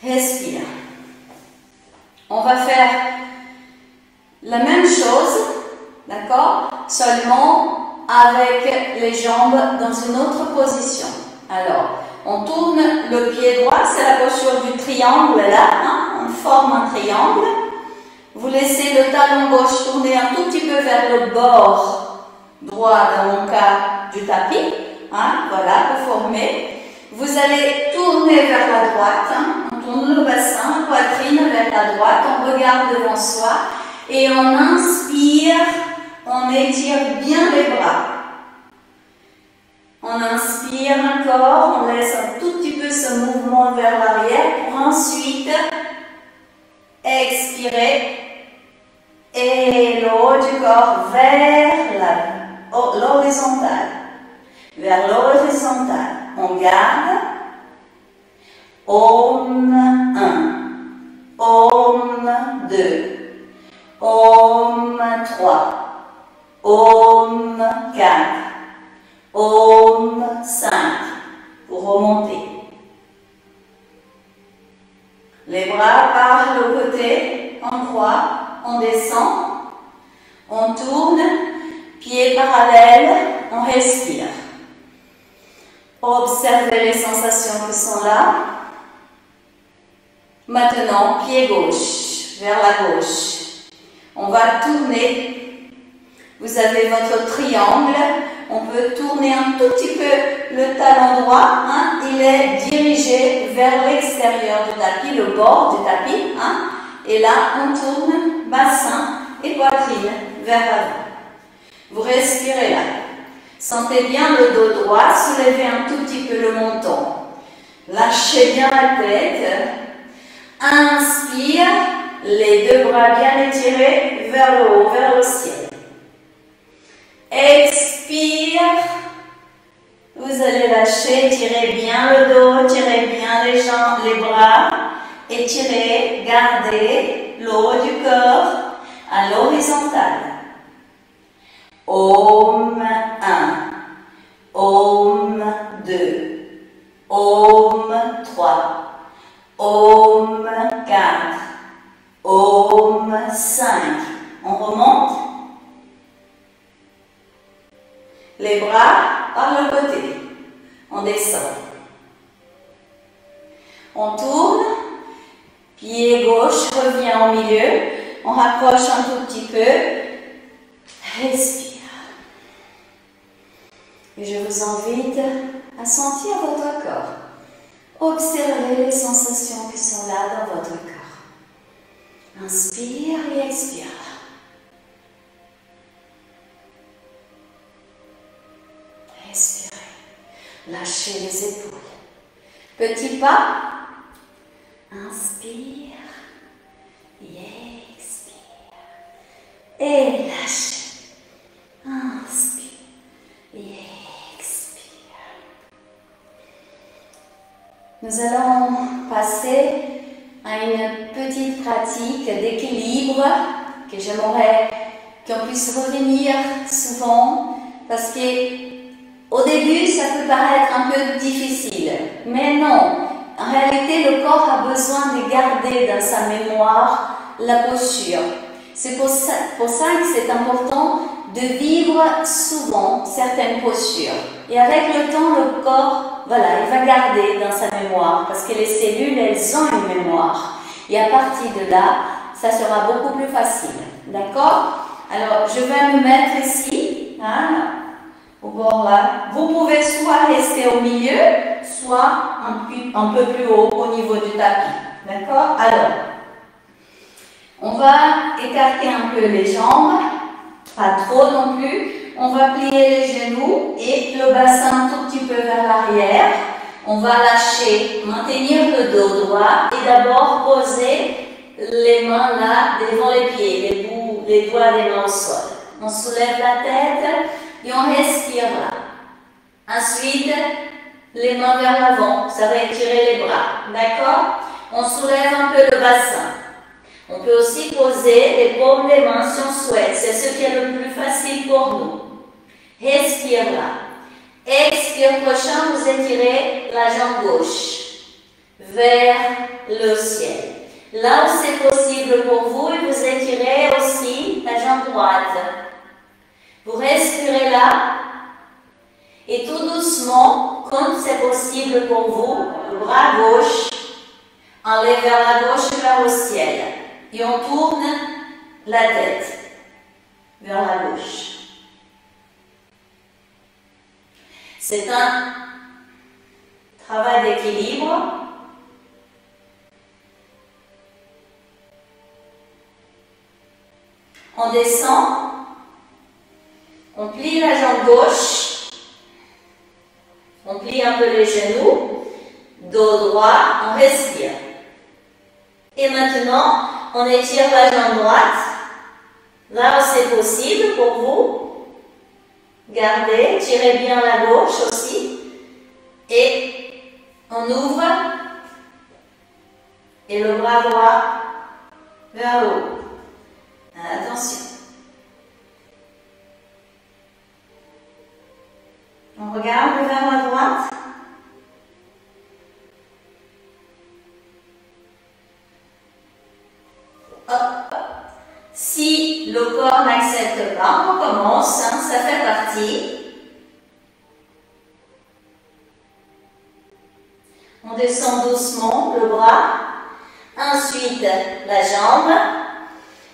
Speaker 1: Respire. On va faire la même chose, d'accord? Seulement avec les jambes dans une autre position. Alors, on tourne le pied droit, c'est la posture du triangle là, hein? On forme un triangle. Vous laissez le talon gauche tourner un tout petit peu vers le bord droit, dans mon cas, du tapis. Hein? Voilà, vous formez. Vous allez tourner vers la droite. Hein? On tourne le bassin, poitrine vers la droite. On regarde devant soi. Et on inspire, on étire bien les bras. On inspire encore, on laisse un tout petit peu ce mouvement vers l'arrière pour ensuite expirer et le haut du corps vers l'horizontale. Vers l'horizontale. On garde. Om 1. Om 2. Om 3. Om 4. Om 5. Pour remonter. Les bras par le côté, on croix, on descend, on tourne, pieds parallèles, on respire. Observez les sensations qui sont là. Maintenant, pied gauche, vers la gauche. On va tourner. Vous avez votre triangle. On peut tourner un tout petit peu le talon droit. Hein, il est dirigé vers l'extérieur du tapis, le bord du tapis. Hein, et là, on tourne bassin et poitrine vers l'avant. Vous respirez là. Sentez bien le dos droit, soulevez un tout petit peu le menton. Lâchez bien la tête. Inspire, les deux bras bien étirés vers le haut, vers le ciel. Expire, vous allez lâcher, tirez bien le dos, tirez bien les jambes, les bras, étirez, gardez le haut du corps à l'horizontale. Om 1, Om 2, Om 3, Om 4, Om 5. On remonte. Les bras par le côté. On descend. On tourne. Pied gauche revient au milieu. On rapproche un tout petit peu. Respire. Et je vous invite à sentir votre corps. Observez les sensations qui sont là dans votre corps. Inspire et expire. Respirez. Lâchez les épaules. Petit pas. Inspire et expire. Et lâchez. Inspire et expire. Nous allons passer à une petite pratique d'équilibre que j'aimerais qu'on puisse revenir souvent, parce que au début, ça peut paraître un peu difficile, mais non. En réalité, le corps a besoin de garder dans sa mémoire la posture. C'est pour ça que c'est important de vivre souvent certaines postures. Et avec le temps, le corps, voilà, il va garder dans sa mémoire, parce que les cellules, elles ont une mémoire. Et à partir de là, ça sera beaucoup plus facile. D'accord? Alors, je vais me mettre ici, hein, au bord là. Vous pouvez soit rester au milieu, soit un peu plus haut au niveau du tapis. D'accord? Alors, on va écarter un peu les jambes, pas trop non plus. On va plier les genoux et le bassin un tout petit peu vers l'arrière. On va lâcher, maintenir le dos droit et d'abord poser les mains là devant les pieds, les doigts des mains au sol. On soulève la tête et on respire là. Ensuite, les mains vers l'avant, ça va étirer les bras. D'accord? On soulève un peu le bassin. On peut aussi poser les paumes des mains si on souhaite. C'est ce qui est le plus facile pour nous. Respire là. Expire prochain, vous étirez la jambe gauche vers le ciel. Là où c'est possible pour vous, vous étirez aussi la jambe droite. Vous respirez là et tout doucement, comme c'est possible pour vous, le bras gauche, enlève vers la gauche et vers le ciel. Et on tourne la tête vers la gauche. C'est un travail d'équilibre. On descend, on plie la jambe gauche, on plie un peu les genoux, dos droit, on respire. Et maintenant, on étire la jambe droite, là où c'est possible pour vous. Gardez, tirez bien la gauche aussi. Et on ouvre. Et le bras droit vers le haut. Attention. On regarde vers la droite. Hop. Si le corps n'accepte pas, on recommence, hein, ça fait partie. On descend doucement le bras, ensuite la jambe,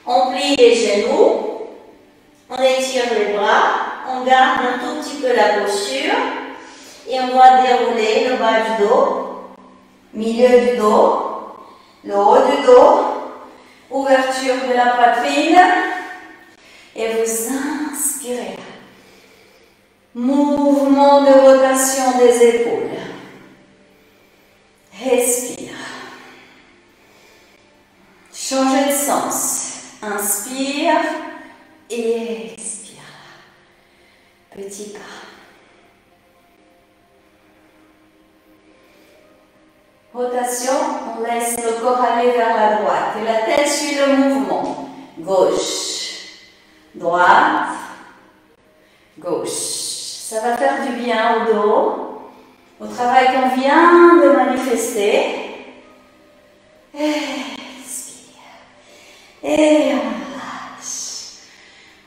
Speaker 1: on plie les genoux, on étire les bras, on garde un tout petit peu la posture et on va dérouler le bas du dos, milieu du dos, le haut du dos, ouverture de la poitrine et vous inspirez. Mouvement de rotation des épaules. Respire. Changez de sens. Inspire et expire. Petit pas. Rotation, on laisse le corps aller vers la droite et la tête suit le mouvement. Gauche, droite, gauche. Ça va faire du bien au dos, au travail qu'on vient de manifester. Expire. Et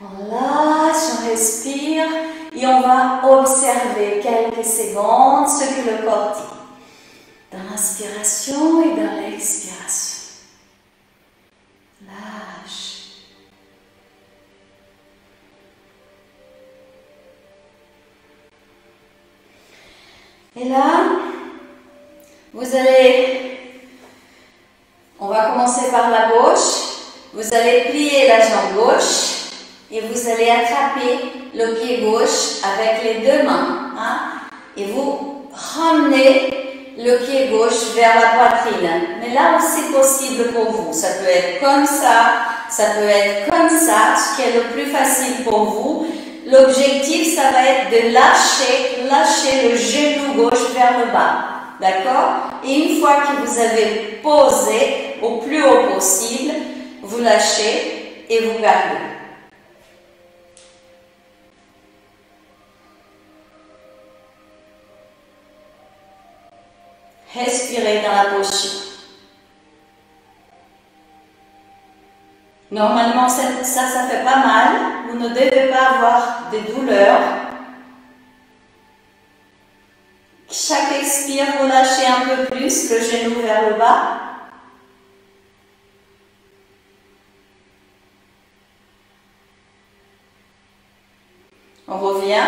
Speaker 1: on lâche, on respire et on va observer quelques secondes ce que le corps dit. Dans l'inspiration et dans l'expiration. Lâche. Et là, vous allez, on va commencer par la gauche, vous allez plier la jambe gauche et vous allez attraper le pied gauche avec les deux mains. Hein, et vous ramenez le pied gauche vers la poitrine. Mais là où c'est possible pour vous, ça peut être comme ça peut être comme ça, ce qui est le plus facile pour vous. L'objectif, ça va être de lâcher le genou gauche vers le bas. D'accord? Et une fois que vous avez posé au plus haut possible, vous lâchez et vous gardez. Respirez dans la posture. Normalement, ça fait pas mal. Vous ne devez pas avoir de douleurs. Chaque expire, vous lâchez un peu plus le genou vers le bas. On revient.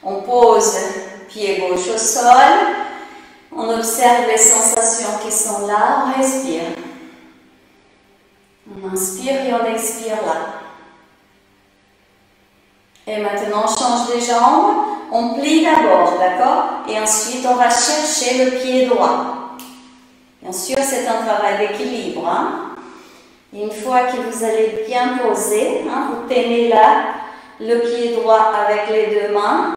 Speaker 1: On pose pied gauche au sol. On observe les sensations qui sont là. On respire. On inspire et on expire là. Et maintenant, on change les jambes. On plie d'abord, d'accord? Et ensuite, on va chercher le pied droit. Bien sûr, c'est un travail d'équilibre. Hein? Une fois que vous allez bien poser, hein, vous tenez là le pied droit avec les deux mains.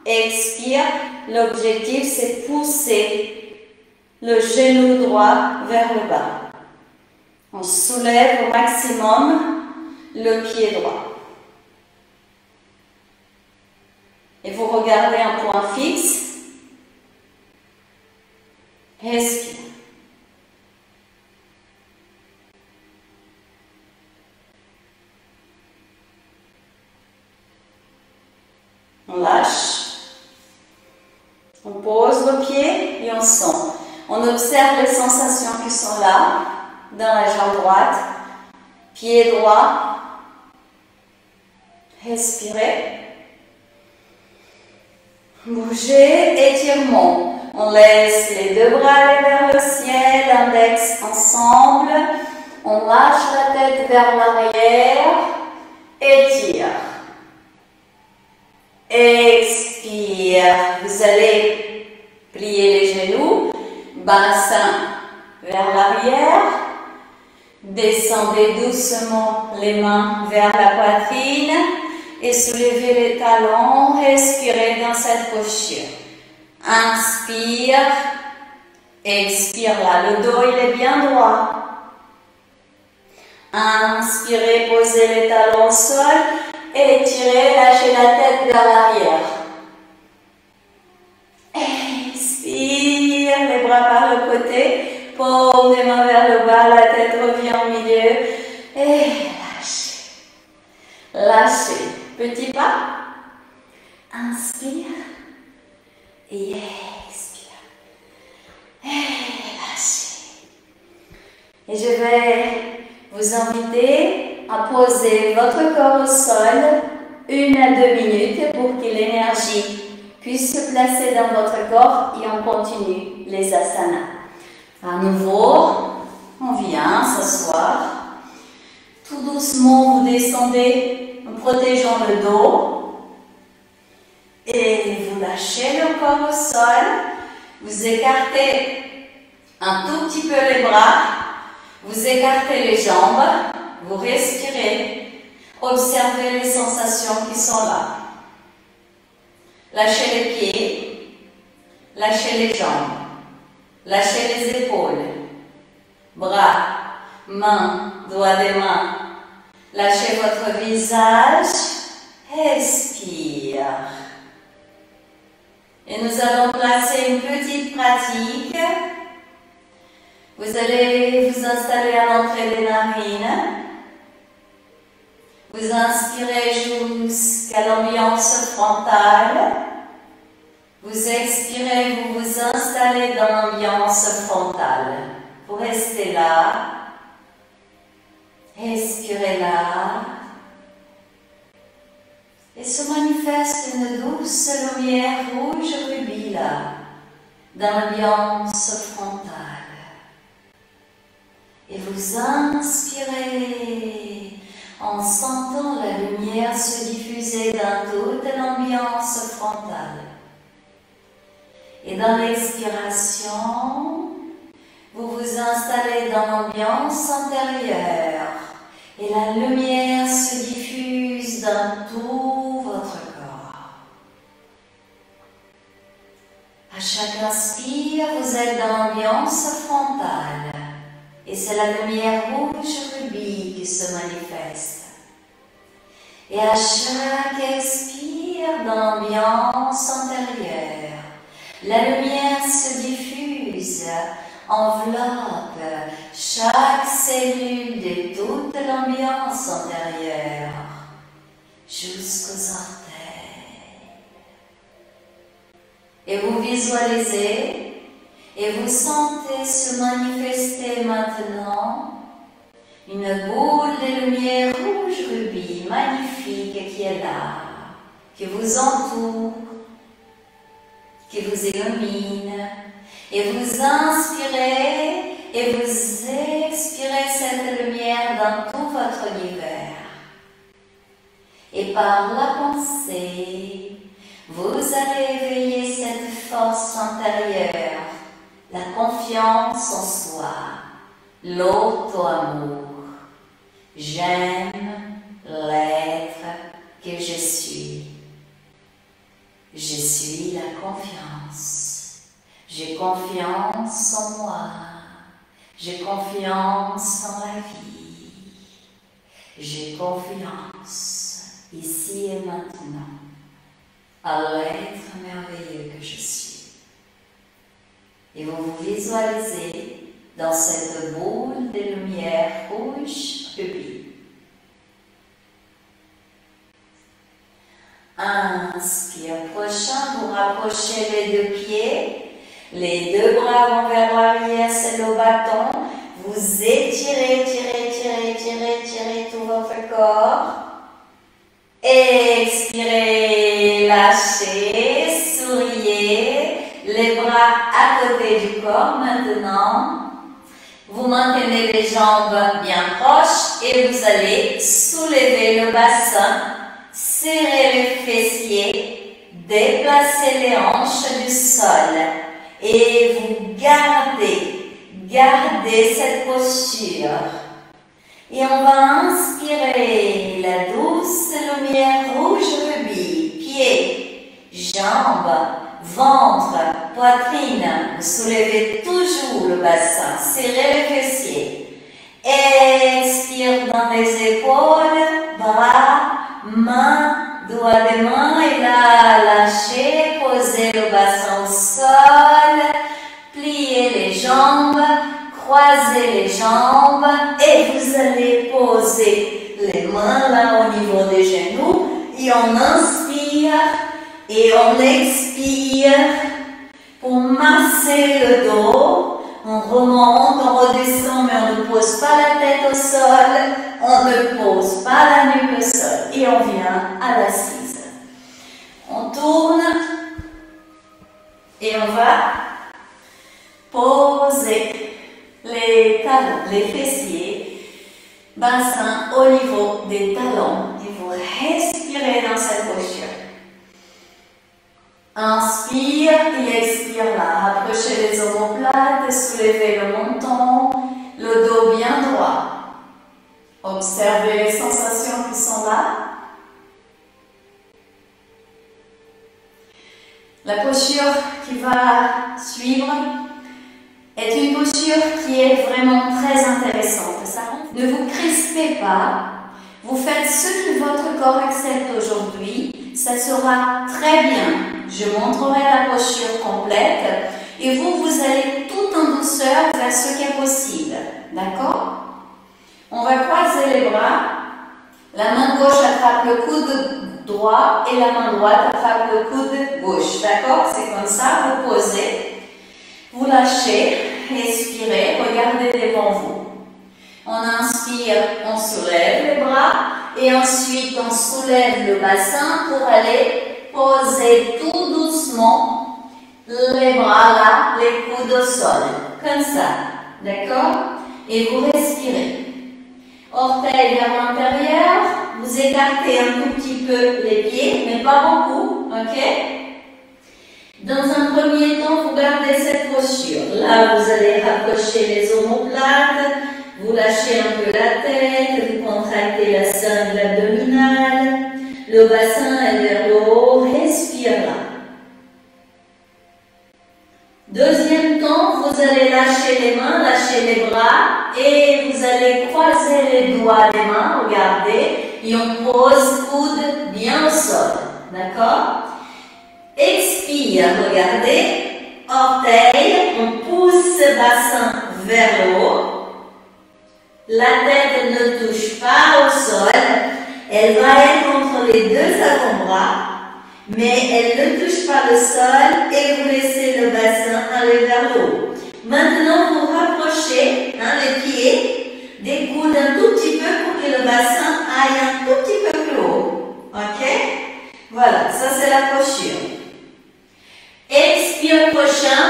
Speaker 1: Expire. L'objectif, c'est pousser le genou droit vers le bas. On soulève au maximum le pied droit. Et vous regardez un point fixe. Respire. On lâche. On pose le pied et on sent. On observe les sensations qui sont là, dans la jambe droite. Pied droit. Respirez. Bougez, étirement. On laisse les deux bras aller vers le ciel, index ensemble. On lâche la tête vers l'arrière. Étire. Expire. Vous allez plier les genoux. Bassin vers l'arrière. Descendez doucement les mains vers la poitrine. Et soulevez les talons, respirez dans cette posture. Inspire, expire là, le dos il est bien droit. Inspirez, posez les talons au sol, étirez, lâchez la tête vers l'arrière. Expire, les bras par le côté, paume des mains vers le bas, la tête revient au milieu. Et lâchez. Lâchez. Petit pas, inspire et expire. Et lâchez. Et je vais vous inviter à poser votre corps au sol 1 à 2 minutes pour que l'énergie puisse se placer dans votre corps et on continue les asanas. À nouveau, on vient s'asseoir. Tout doucement, vous descendez en protégeant le dos et vous lâchez le corps au sol, vous écartez un tout petit peu les bras, vous écartez les jambes, vous respirez, observez les sensations qui sont là. Lâchez les pieds, lâchez les jambes, lâchez les épaules, bras, mains, doigts des mains. Lâchez votre visage, expire. Et nous allons placer une petite pratique. Vous allez vous installer à l'entrée des narines. Vous inspirez jusqu'à l'ambiance frontale. Vous expirez, vous vous installez dans l'ambiance frontale. Vous restez là. Expirez là. Et se manifeste une douce lumière rouge rubis là, dans l'ambiance frontale. Et vous inspirez en sentant la lumière se diffuser dans toute l'ambiance frontale. Et dans l'expiration, vous vous installez dans l'ambiance intérieure et la lumière se diffuse dans tout votre corps. À chaque inspire, vous êtes dans l'ambiance frontale et Et c'est la lumière rouge rubis qui se manifeste. Et à chaque expire dans l'ambiance antérieure, la lumière se diffuse, enveloppe chaque cellule de toute l'ambiance antérieure, jusqu'aux orteils. Et vous visualisez et vous sentez se manifester maintenant une boule de lumière rouge rubis magnifique qui est là, qui vous entoure, qui vous illumine, et vous inspirez et vous expirez cette lumière dans tout votre univers. Et par la pensée, vous allez éveiller cette force intérieure, la confiance en soi, l'auto-amour. J'aime l'être que je suis. Je suis la confiance. J'ai confiance en moi. J'ai confiance en la vie. J'ai confiance ici et maintenant à l'être merveilleux que je suis. Et vous vous visualisez dans cette boule de lumière rouge rubis. Inspire, prochain, vous rapprochez les deux pieds, les deux bras vont vers l'arrière, c'est le bâton. Vous étirez, tirez tout votre corps. Expirez, lâchez, souriez, les bras à côté du corps maintenant. Vous maintenez les jambes bien proches et vous allez soulever le bassin, serrer les fessiers, déplacer les hanches du sol et vous gardez cette posture. Et on va inspirer la douce lumière rouge rubis, pieds, jambes, ventre, poitrine. Vous soulevez toujours le bassin, serrez les fessiers. Expire dans les épaules, bras, mains, doigts des mains et là, lâchez, posez le bassin au sol, pliez les jambes, croisez les jambes et vous allez poser les mains là au niveau des genoux et on inspire et on expire pour masser le dos. On remonte, on redescend, mais on ne pose pas la tête au sol, on ne pose pas la nuque au sol et on vient à l'assise. On tourne et on va poser les talons, les fessiers, bassin au niveau des talons et vous respirez dans cette posture. Inspire et expire là. Rapprochez les omoplates, soulevez le menton, le dos bien droit. Observez les sensations qui sont là. La posture qui va suivre est une posture qui est vraiment très intéressante. Ne vous crispez pas. Vous faites ce que votre corps accepte aujourd'hui. Ça sera très bien. Je montrerai la posture complète et vous allez tout en douceur vers ce qui est possible. D'accord? On va croiser les bras. La main gauche attrape le coude droit et la main droite attrape le coude gauche. D'accord? C'est comme ça. Vous posez. Vous lâchez. Expirez. Regardez devant vous. On inspire, on soulève les bras et ensuite on soulève le bassin pour aller poser tout doucement les bras là, les coudes au sol, comme ça, d'accord? Et vous respirez. Orteils vers l'intérieur, vous écartez un tout petit peu les pieds, mais pas beaucoup, ok? Dans un premier temps, vous gardez cette posture. Là, vous allez rapprocher les omoplates. Vous lâchez un peu la tête, vous contractez la sangle abdominale, le bassin est vers le haut, respire là. Deuxième temps, vous allez lâcher les mains, lâcher les bras et vous allez croiser les doigts des mains, regardez, et on pose coude bien au sol, d'accord? Expire, regardez, orteil, on pousse ce bassin vers le haut. La tête ne touche pas au sol, elle va être entre les deux avant-bras, mais elle ne touche pas le sol et vous laissez le bassin aller vers le haut. Maintenant, vous rapprochez les pieds des coudes un tout petit peu pour que le bassin aille un tout petit peu plus haut. Ok? Voilà, ça c'est la posture. Expire prochain,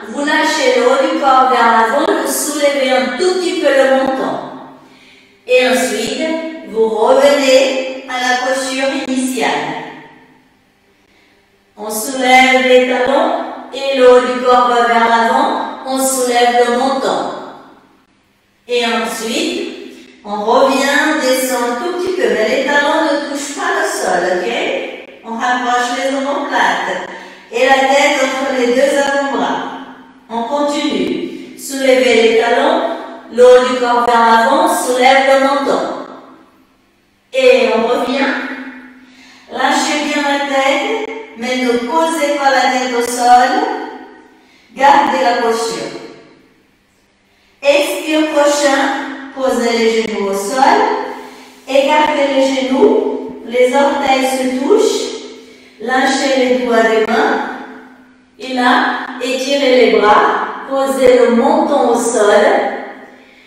Speaker 1: vous lâchez le haut du corps vers l'avant, vous soulevez un tout petit peu le menton. Et ensuite, vous revenez à la posture initiale. On soulève les talons et le haut du corps va vers l'avant. On soulève le menton. Et ensuite, on revient, descend un tout petit peu. Mais les talons ne touchent pas le sol, ok? On rapproche les omoplates. Et la tête entre les deux avant-bras. On continue. Soulevez les talons, le haut du corps vers l'avant, soulève le menton. Et on revient. Lâchez bien la tête, mais ne posez pas la tête au sol. Gardez la posture. Expire prochain, posez les genoux au sol. Écartez les genoux, les orteils se touchent. Lâchez les doigts des mains. Et là, étirez les bras. Posez le menton au sol.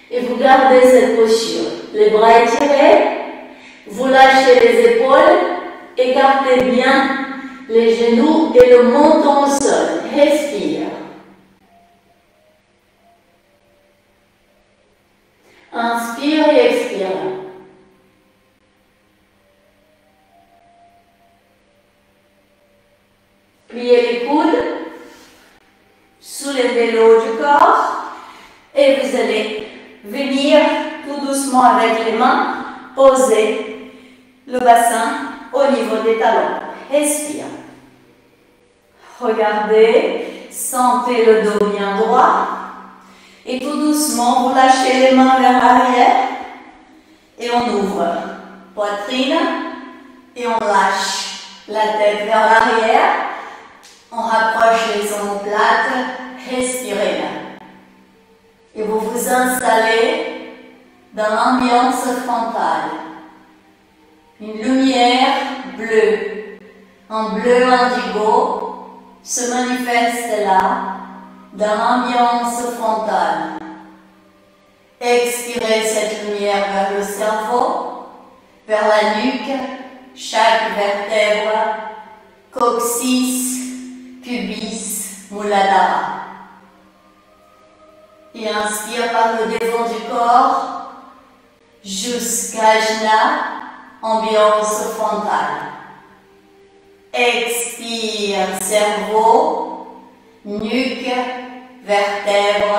Speaker 1: Et vous gardez cette posture. Les bras étirés. Vous lâchez les épaules. Écartez bien les genoux et le menton au sol. Respire. Inspire et expire. Pliez les coudes, soulevez le haut du corps et vous allez venir tout doucement avec les mains poser le bassin au niveau des talons. Respire. Regardez, sentez le dos bien droit. Et tout doucement, vous lâchez les mains vers l'arrière et on ouvre poitrine et on lâche la tête vers l'arrière. On rapproche les omoplates, respirez là. Et vous vous installez dans l'ambiance frontale. Une lumière bleue, en bleu indigo, se manifeste là. Dans l'ambiance frontale. Expirez cette lumière vers le cerveau, vers la nuque, chaque vertèbre, coccyx, pubis, muladhara. Et inspire par le devant du corps jusqu'à Ajna, ambiance frontale. Expire cerveau, nuque, vertèbre,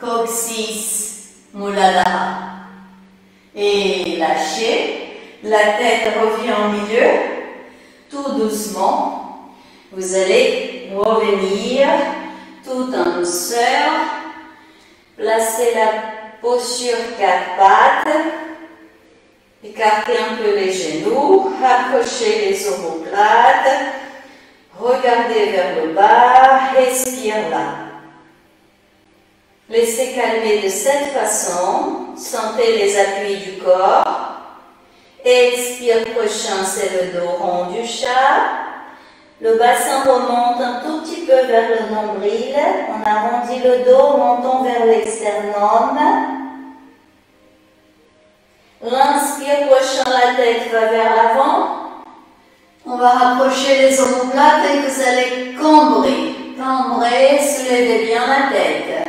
Speaker 1: coccyx, muladhara. Et lâchez, la tête revient au milieu, tout doucement. Vous allez revenir tout en douceur, placer la posture quatre pattes, écartez un peu les genoux, rapprochez les omoplates. Regardez vers le bas, respire là. Laissez calmer de cette façon, sentez les appuis du corps. Expire prochain, c'est le dos rond du chat. Le bassin remonte un tout petit peu vers le nombril. On arrondit le dos, montons vers l'externum. L'inspire prochain, la tête va vers l'avant. On va rapprocher les omoplates et vous allez cambrer. Cambrer, soulevez bien la tête.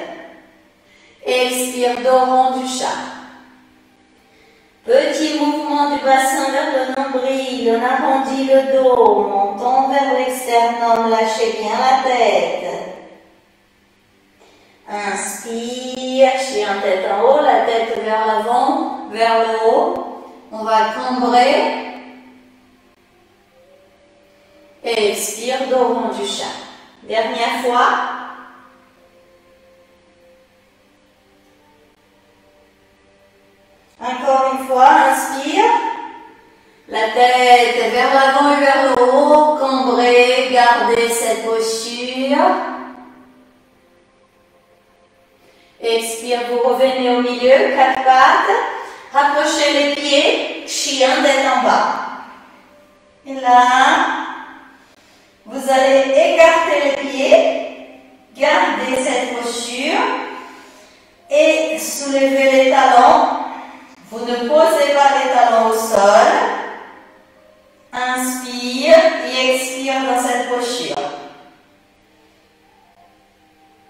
Speaker 1: Expire, dos rond du chat. Petit mouvement du bassin vers le nombril. On arrondit le dos. Montons vers l'externum. Lâchez bien la tête. Inspire, chien tête en haut, la tête vers l'avant, vers le haut. On va cambrer. Et expire, dos rond du chat. Dernière fois. inspire. La tête vers l'avant et vers le haut, cambrez, gardez cette posture. Expire, vous revenez au milieu, 4 pattes. Rapprochez les pieds, chien tête en bas. Et là, vous allez écarter les pieds, gardez cette posture et soulevez les talons. Vous ne posez pas les talons au sol. Inspire et expire dans cette posture.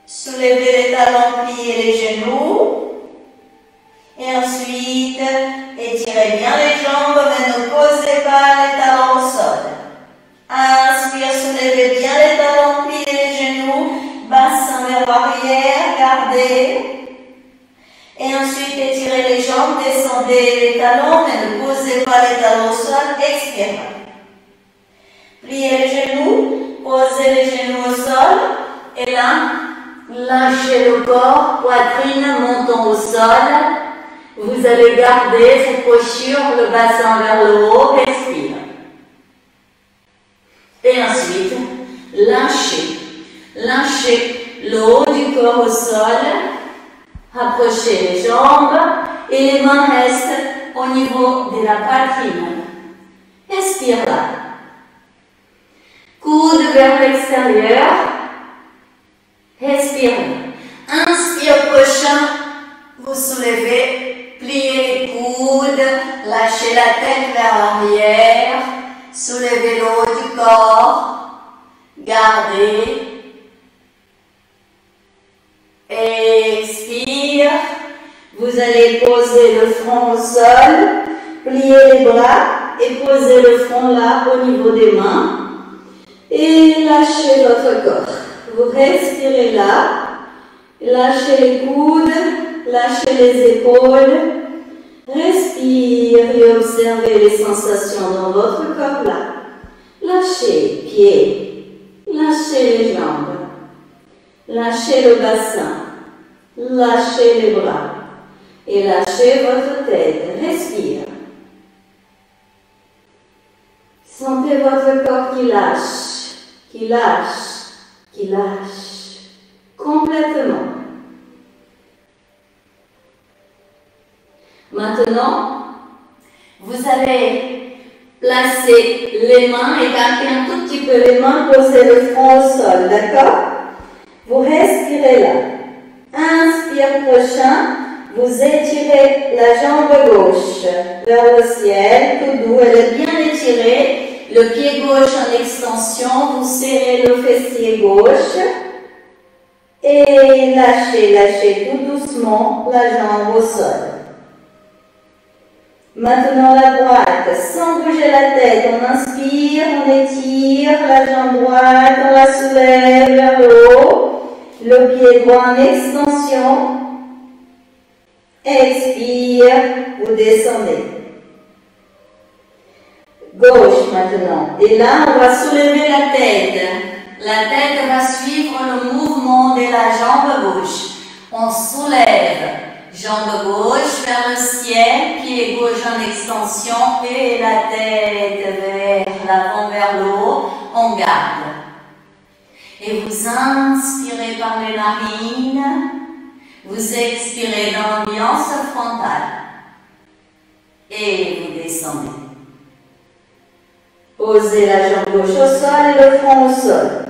Speaker 1: Soulevez les talons, pliez les genoux. Et ensuite, étirez bien les jambes, mais ne posez pas les talons au sol. Inspire, soulevez bien les talons, pliez les genoux, bassin vers l'arrière, gardez. Et ensuite, étirez les jambes, descendez les talons, mais ne posez pas les talons au sol, expirez. Pliez les genoux, posez les genoux au sol, et là, lâchez le corps, poitrine, montons au sol. Vous allez garder cette posture, le bassin vers le haut, expire. Et ensuite, lâchez. Lâchez le haut du corps au sol. Rapprochez les jambes et les mains restent au niveau de la poitrine. Expire là. Coude vers l'extérieur. Expire. Inspire, prochain. Vous soulevez. Pliez les coudes, lâchez la tête vers l'arrière, soulevez le haut du corps, gardez, expire, vous allez poser le front au sol, pliez les bras et posez le front là au niveau des mains et lâchez votre corps. Vous respirez là, lâchez les coudes, lâchez les épaules, respire et observez les sensations dans votre corps là. Lâchez les pieds, lâchez les jambes, lâchez le bassin, lâchez les bras et lâchez votre tête. Respire. Sentez votre corps qui lâche, qui lâche, qui lâche complètement. Maintenant, vous allez placer les mains, écarter un tout petit peu les mains, poser le front au sol, d'accord? Vous respirez là. Inspire, prochain, vous étirez la jambe gauche vers le ciel, tout doux, elle est bien étirée. Le pied gauche en extension, vous serrez le fessier gauche et lâchez tout doucement la jambe au sol. Maintenant la droite, sans bouger la tête, on inspire, on étire la jambe droite, on la soulève vers le haut, le pied droit en extension, expire, vous descendez. Gauche maintenant, et là on va soulever la tête va suivre le mouvement de la jambe gauche, on soulève. Jambe gauche vers le ciel, pied gauche en extension et la tête vers l'avant, vers le haut, on garde. Et vous inspirez par les narines, vous expirez dans l'ambiance frontale et vous descendez. Posez la jambe gauche au sol et le front au sol.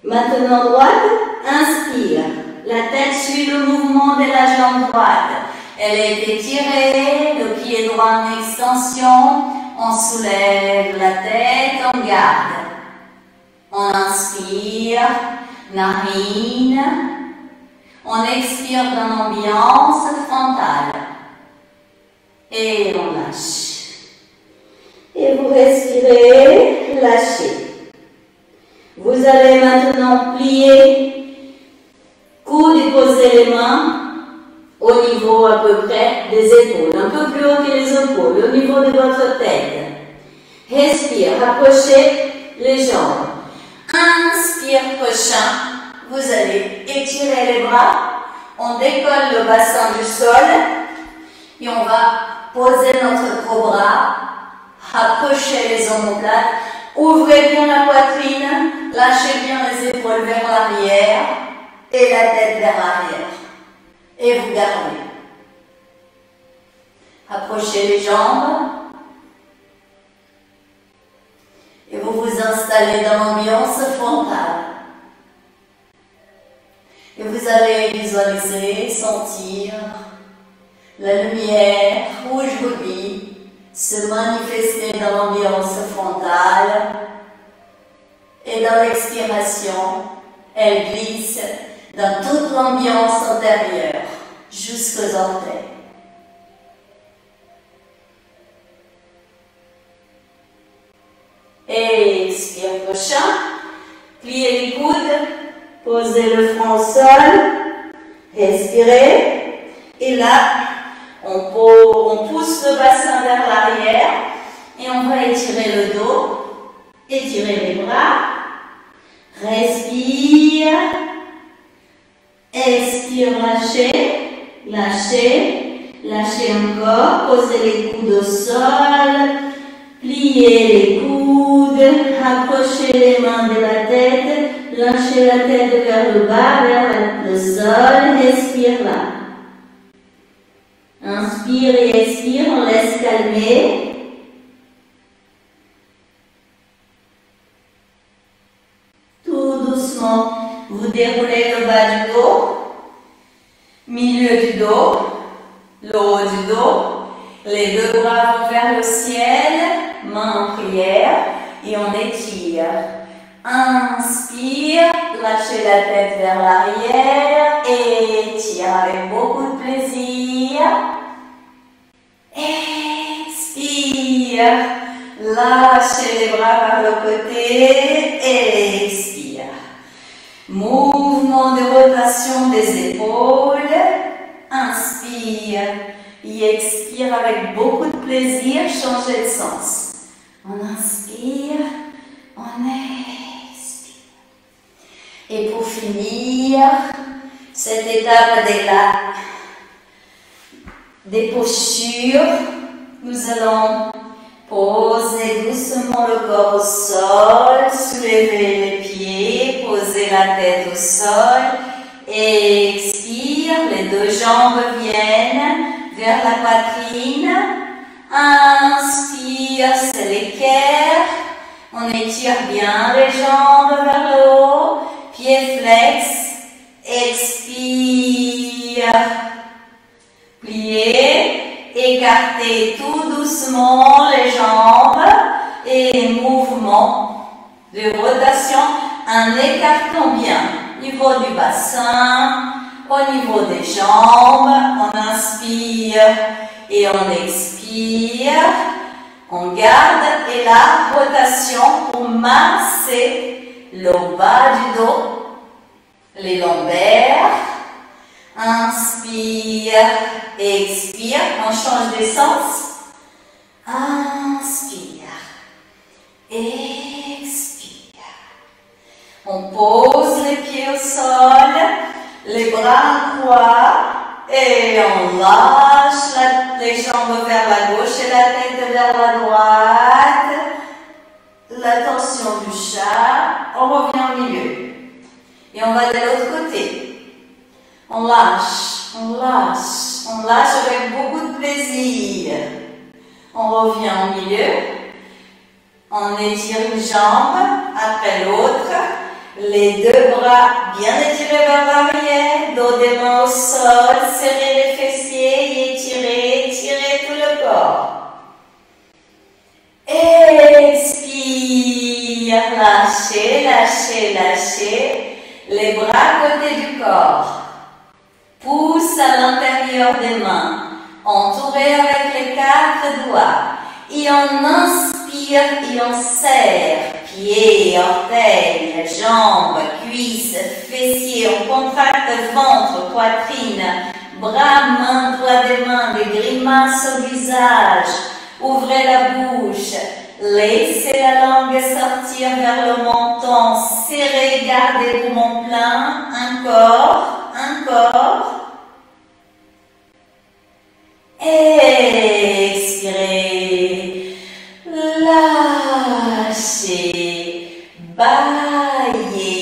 Speaker 1: Maintenant droite, inspire. La tête suit le mouvement de la jambe droite. Elle est étirée, le pied droit en extension. On soulève la tête, on garde. On inspire, narine. On expire dans l'ambiance frontale. Et on lâche. Et vous respirez, lâchez. Vous allez maintenant plier. Coude et posez les mains au niveau à peu près des épaules, un peu plus haut que les épaules, au niveau de votre tête. Respire, rapprochez les jambes. Inspire, prochain, vous allez étirer les bras, on décolle le bassin du sol Et on va poser notre cobra, approcher les omoplates, ouvrez bien la poitrine, lâchez bien les épaules vers l'arrière et la tête vers l'arrière. Et vous gardez. Approchez les jambes. Et vous vous installez dans l'ambiance frontale. Et vous allez visualiser, sentir la lumière rouge rubis se manifester dans l'ambiance frontale. Et dans l'expiration, elle glisse dans toute l'ambiance antérieure, jusqu'aux orteils. Et expire prochain, pliez les coudes, posez le front au sol, respirez, et là, on pousse le bassin vers l'arrière, et on va étirer le dos, étirer les bras, respire, expire, lâchez, lâchez, lâchez encore, posez les coudes au sol, pliez les coudes, approchez les mains de la tête, lâchez la tête vers le bas, vers le sol, respire là. Inspire et expire, on laisse calmer. Tout doucement, vous déroulez le bas du dos, milieu du dos, le haut du dos. Les deux bras vont vers le ciel, main en prière, et on étire. Inspire, lâchez la tête vers l'arrière, et étire avec beaucoup de plaisir. Expire, lâchez les bras par le côté, et expire. Mouvement de rotation des épaules. Inspire. Et expire avec beaucoup de plaisir, changez de sens. On inspire, on expire. Et pour finir, cette étape des postures, nous allons poser doucement le corps au sol, soulever les pieds, poser la tête au sol, et expire, les deux jambes viennent vers la poitrine. Inspire, c'est l'équerre. On étire bien les jambes vers le haut. Pieds flex. Expire. Pliez. Écartez tout doucement les jambes. Et mouvement de rotation en écartant bien. Niveau du bassin. Au niveau des jambes, on inspire et on expire. On garde et la rotation pour masser le bas du dos, les lombaires. Inspire, expire. On change de sens. Inspire, expire. On pose les pieds au sol. Les bras en croix et on lâche les jambes vers la gauche et la tête vers la droite. La tension du chat, on revient au milieu. Et on va de l'autre côté. On lâche, on lâche, on lâche avec beaucoup de plaisir. On revient au milieu. On étire une jambe après l'autre. Les deux bras bien étirés vers l'arrière, dos des mains au sol, serrez les fessiers et étirez, étirez tout le corps. Expire, lâchez, lâchez, lâchez. Les bras à côté du corps. Pousse à l'intérieur des mains, entouré avec les 4 doigts. Et on inspire et on serre. Pieds, orteils, jambes, cuisses, fessiers, on contracte ventre, poitrine, bras, mains, doigts des mains, des grimaces au visage. Ouvrez la bouche, laissez la langue sortir vers le menton, serrez, gardez poumon plein, encore. Expirez. Lâchez. Baillez.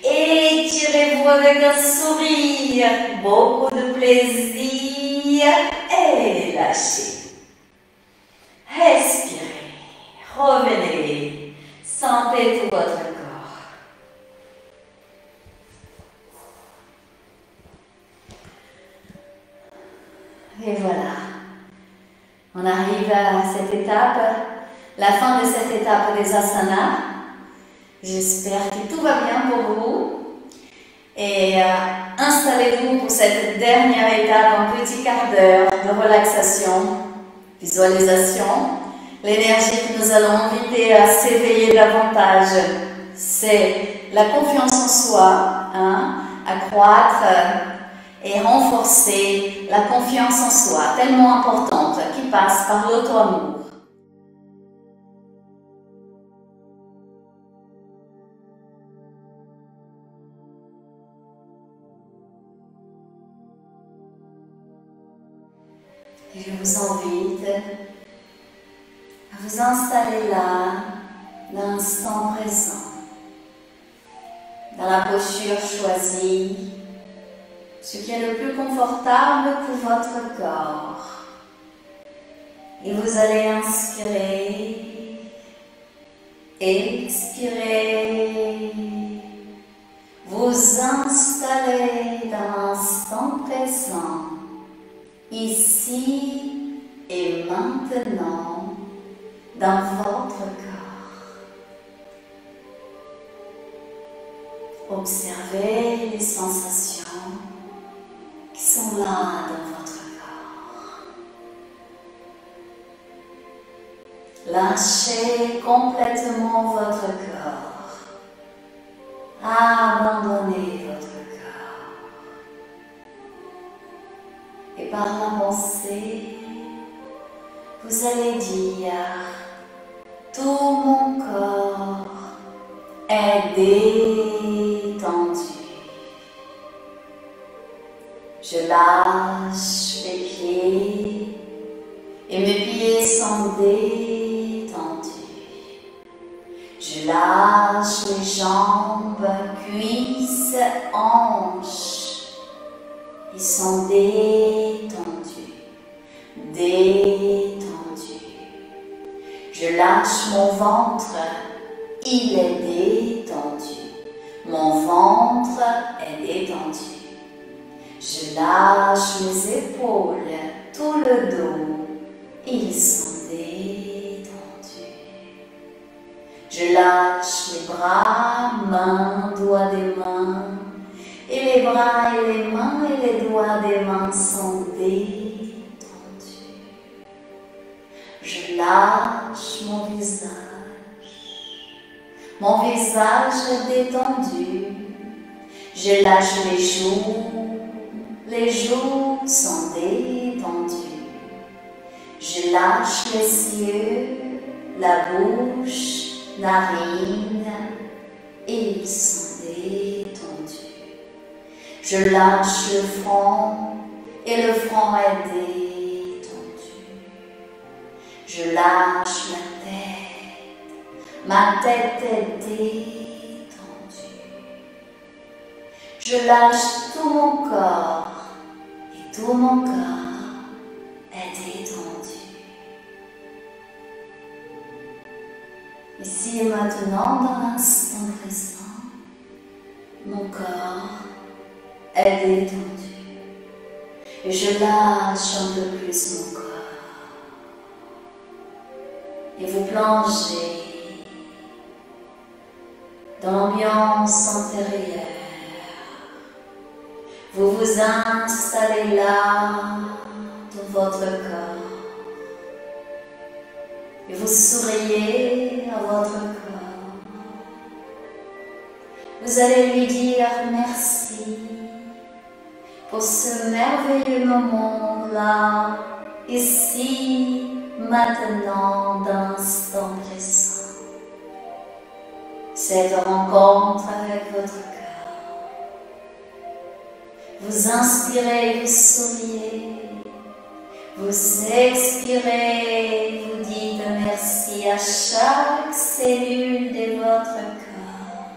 Speaker 1: Étirez-vous avec un sourire. Beaucoup de plaisir. Et lâchez. Expirez. Revenez. Sentez tout votre corps. Et voilà, on arrive à cette étape, la fin de cette étape des asanas. J'espère que tout va bien pour vous. Et installez-vous pour cette dernière étape, un petit quart d'heure de relaxation, visualisation. L'énergie que nous allons inviter à s'éveiller davantage, c'est la confiance en soi, accroître et renforcer la confiance en soi, tellement importante, qui passe par l'auto-amour. Et je vous invite à vous installer là, dans l'instant présent, dans la posture choisie, ce qui est le plus confortable pour votre corps. Et vous allez inspirer, expirer, vous installer dans l'instant présent, ici et maintenant, dans votre corps. Observez les sensations qui sont là dans votre corps. Lâchez complètement votre corps. Abandonnez votre corps. Et par la pensée, vous allez dire: tout mon corps est détendu. Je lâche mes pieds et mes pieds sont détendus. Je lâche les jambes, cuisses, hanches. Ils sont détendus, détendus. Je lâche mon ventre, il est détendu. Mon ventre est détendu. Je lâche mes épaules, tout le dos, ils sont détendus. Je lâche les bras, mains, doigts des mains, et les bras et les mains et les doigts des mains sont détendus. Je lâche mon visage est détendu. Je lâche les joues sont détendues. Je lâche les yeux, la bouche, narines, ils sont détendus. Je lâche le front et le front est détendu. Je lâche ma tête est détendue. Je lâche tout mon corps et tout mon corps est détendu. Ici et maintenant, dans l'instant présent, mon corps est détendu. Et je lâche un peu plus mon corps. Et vous plongez dans l'ambiance antérieure. Vous vous installez là, dans votre corps. Et vous souriez à votre corps. Vous allez lui dire merci pour ce merveilleux moment-là, ici, maintenant, dans l'instant présent. Cette rencontre avec votre cœur. Vous inspirez, vous souriez, Vous expirez, vous dites merci à chaque cellule de votre corps.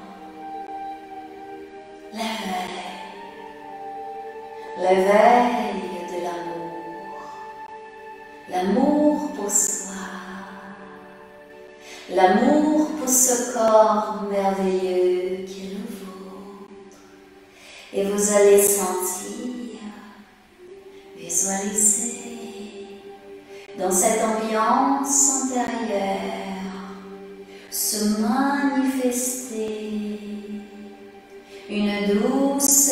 Speaker 1: L'éveil de l'amour. L'amour pour soi. L'amour pour ce corps merveilleux qui est le vôtre. Et vous allez sentir, visualiser dans cette ambiance intérieure se manifester une douce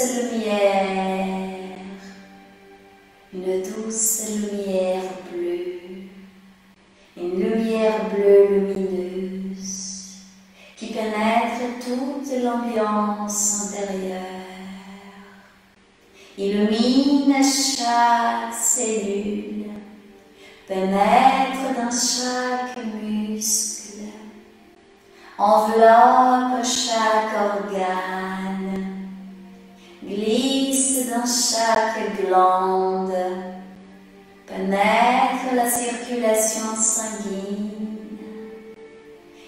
Speaker 1: lumière bleue, une lumière bleue lumineuse qui pénètre toute l'ambiance intérieure, illumine chaque cellule, pénètre dans chaque muscle, enveloppe chaque organe, glisse dans chaque glande, pénètre la circulation sanguine,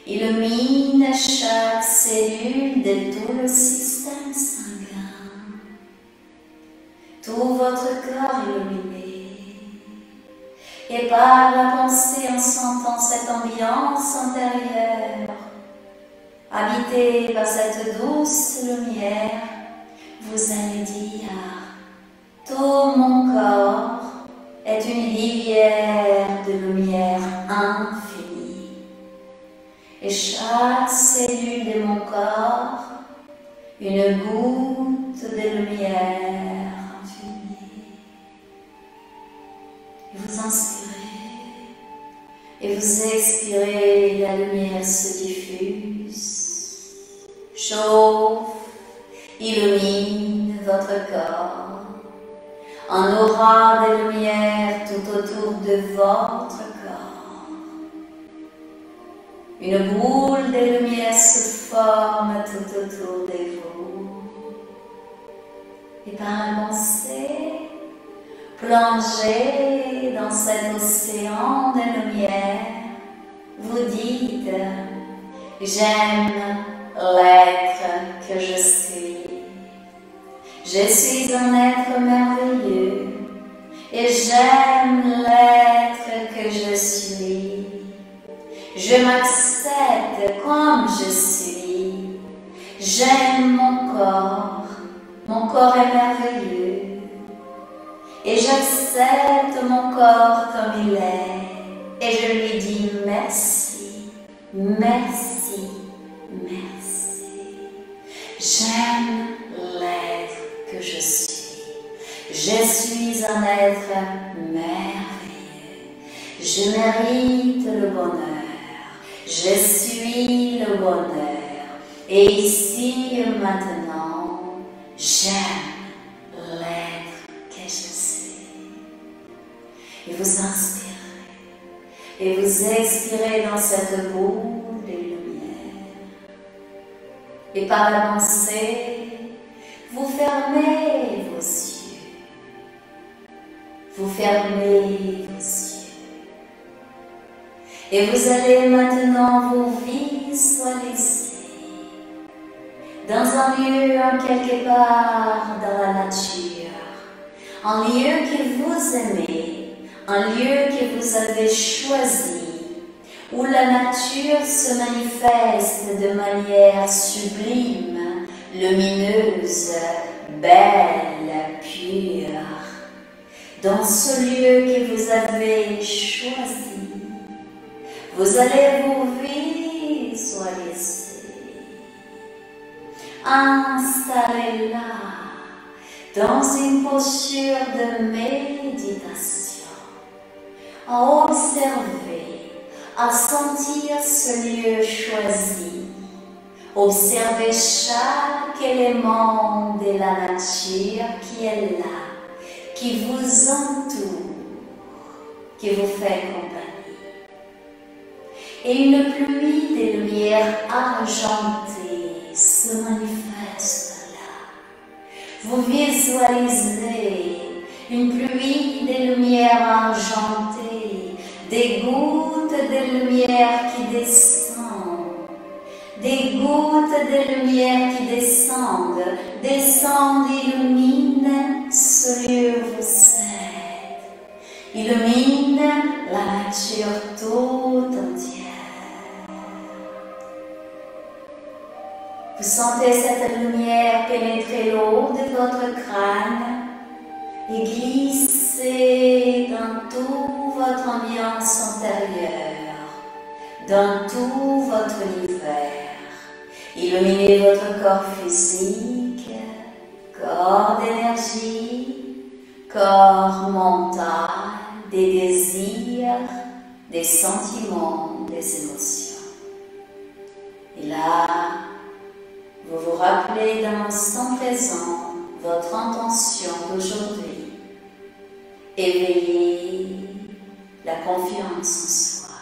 Speaker 1: illumine chaque cellule de tout le système sanguin, tout votre corps illuminé. Et par la pensée, en sentant cette ambiance intérieure, habitée par cette douce lumière, vous allez dire: tout mon corps est une rivière de lumière infinie. Et chaque cellule de mon corps, une goutte de lumière infinie. Et vous inspirez et vous expirez, la lumière se diffuse, chauffe, illumine votre corps, en aura de lumière tout autour de votre corps. Une boule de lumière se forme tout autour de vous. Et par la pensée, plongez dans cet océan de lumière, vous dites: j'aime l'être que je suis. Je suis un être merveilleux et j'aime l'être que je suis. Je m'accepte comme je suis. J'aime mon corps est merveilleux. Et j'accepte mon corps comme il est. Et je lui dis merci, merci, merci. J'aime l'être que je suis. Je suis un être merveilleux. Je mérite le bonheur. Je suis le bonheur. Et ici et maintenant, j'aime l'être que je suis. Et vous inspirez et vous expirez dans cette boule de lumière. Et par la pensée, vous fermez vos yeux. Vous fermez vos yeux. Et vous allez maintenant vous visualiser dans un lieu, quelque part dans la nature, un lieu que vous aimez, un lieu que vous avez choisi, où la nature se manifeste de manière sublime, lumineuse, belle, pure. Dans ce lieu que vous avez choisi, vous allez vous visualiser installé là, dans une posture de méditation, à observer, à sentir ce lieu choisi, observer chaque élément de la nature qui est là, qui vous entoure, qui vous fait compagnie. Et une pluie de lumière argentée se manifeste là. Vous visualisez une pluie de lumière argentée, des gouttes de lumière qui descendent, des gouttes de lumière qui descendent, illuminent ce lieu vous êtes, illumine la nature tout entière. Vous sentez cette lumière pénétrer le haut de votre crâne et glisser dans toute votre ambiance intérieure, dans tout votre univers. Illuminez votre corps physique, corps d'énergie, corps mental, des désirs, des sentiments, des émotions. Et là, vous vous rappelez dans l'instant présent votre intention d'aujourd'hui. Éveillez la confiance en soi.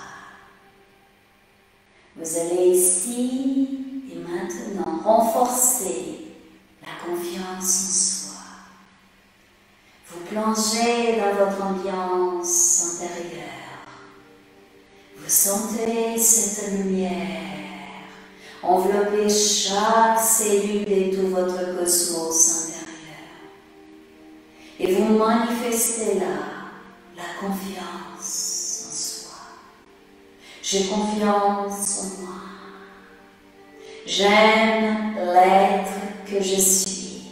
Speaker 1: Vous allez ici et maintenant renforcer la confiance en soi. Vous plongez dans votre ambiance intérieure. Vous sentez cette lumière envelopper chaque cellule de tout votre cosmos intérieur. Et vous manifestez là la confiance en soi. J'ai confiance en moi. J'aime l'être que je suis.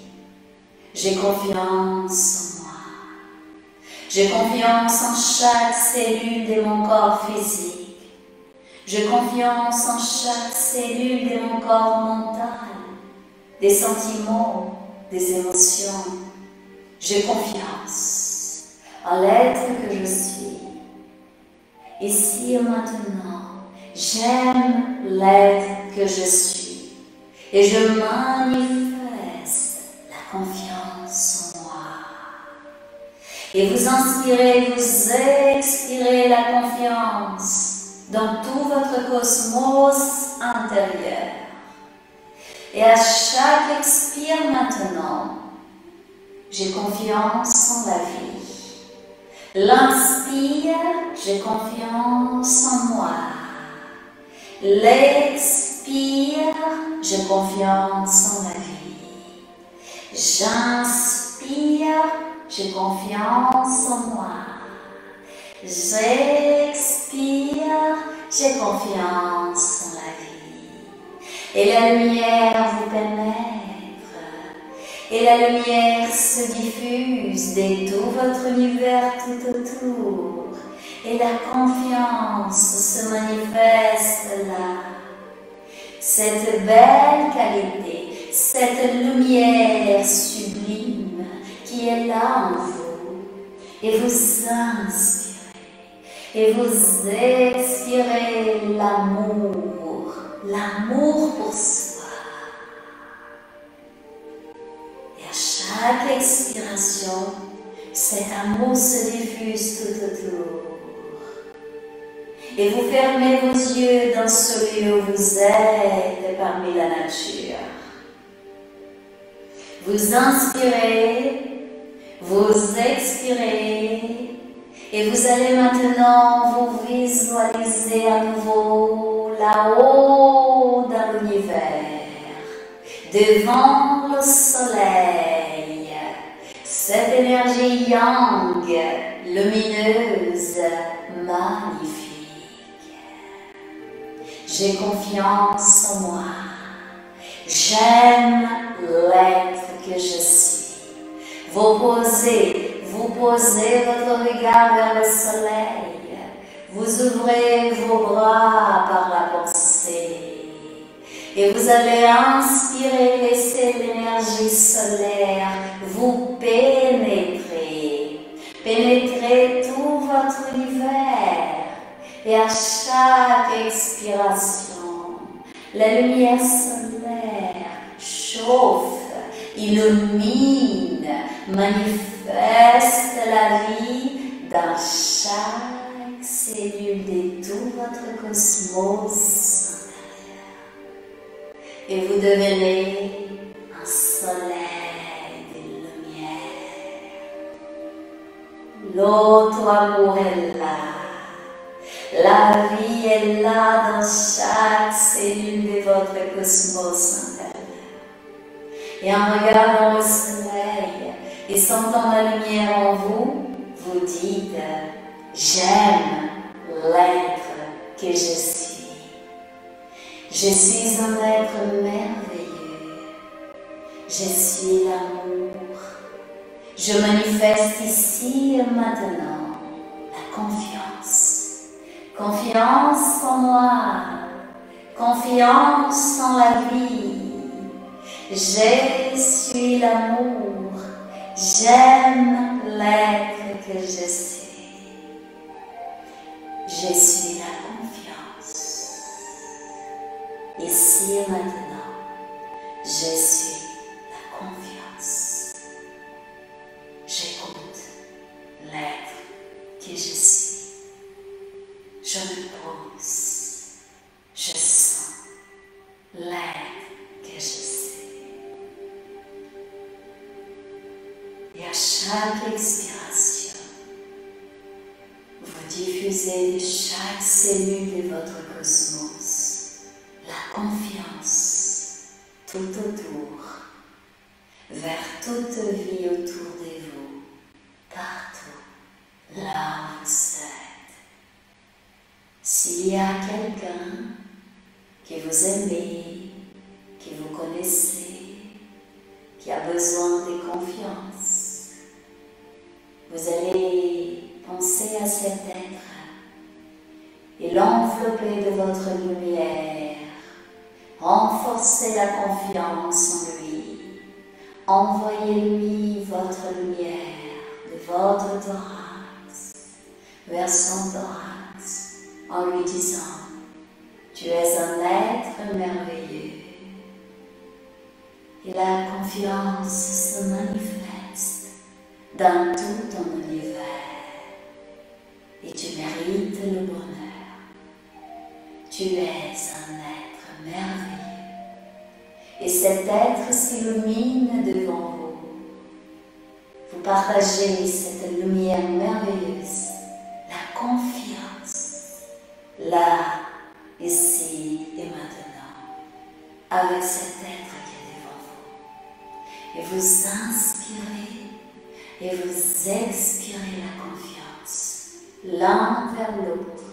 Speaker 1: J'ai confiance en moi. J'ai confiance en chaque cellule de mon corps physique. J'ai confiance en chaque cellule de mon corps mental, des sentiments, des émotions. J'ai confiance en l'être que je suis. Ici et maintenant, j'aime l'être que je suis et je manifeste la confiance en moi. Et vous inspirez, vous expirez la confiance dans tout votre cosmos intérieur. Et à chaque expire maintenant, j'ai confiance en la vie. L'inspire, j'ai confiance en moi. L'expire, j'ai confiance en la vie. J'inspire, j'ai confiance en moi. J'expire, j'ai confiance en la vie. Et la lumière vous pénètre. Et la lumière se diffuse de tout votre univers tout autour. Et la confiance se manifeste là. Cette belle qualité, cette lumière sublime qui est là en vous. Et vous inspirez. Et vous expirez l'amour pour soi. Et à chaque expiration, cet amour se diffuse tout autour. Et vous fermez vos yeux dans ce lieu où vous êtes parmi la nature. Vous inspirez, vous expirez. Et vous allez maintenant vous visualiser à nouveau là-haut dans l'univers, devant le soleil, cette énergie yang, lumineuse, magnifique. J'ai confiance en moi. J'aime l'être que je suis. Vous posez votre regard vers le soleil. Vous ouvrez vos bras par la pensée. Et vous allez inspirer, laisser l'énergie solaire vous pénétrer. Pénétrer tout votre univers. Et à chaque expiration, la lumière solaire chauffe, illumine, manifeste la vie dans chaque cellule de tout votre cosmos intérieur. Et vous devenez un soleil de lumière. l'auto-amour est là. La vie est là dans chaque cellule de votre cosmos intérieur. Et en regardant le soleil et sentant la lumière en vous, vous dites « J'aime l'être que je suis. Je suis un être merveilleux. Je suis l'amour. Je manifeste ici et maintenant la confiance. Confiance en moi. Confiance en la vie. Je suis l'amour. J'aime l'être que je suis. Je suis la confiance. Ici et maintenant, je suis la confiance. J'écoute l'être que je suis. Je me pose. Je sens l'être que je suis. Et à chaque expiration, vous diffusez de chaque cellule de votre cosmos la confiance tout autour, vers toute vie autour de vous, partout, là où vous êtes. S'il y a quelqu'un que vous aimez, que vous connaissez, qui a besoin de confiance, vous allez penser à cet être et l'envelopper de votre lumière, renforcer la confiance en lui, envoyez-lui votre lumière de votre thorax vers son thorax en lui disant « Tu es un être merveilleux ». Et la confiance se manifeste dans tout ton univers. Et tu mérites le bonheur. Tu es un être merveilleux. Et cet être s'illumine devant vous. Vous partagez cette lumière merveilleuse, la confiance, là, ici et maintenant, avec cet être qui est devant vous. Et vous inspirez et vous expirez la confiance, l'un vers l'autre.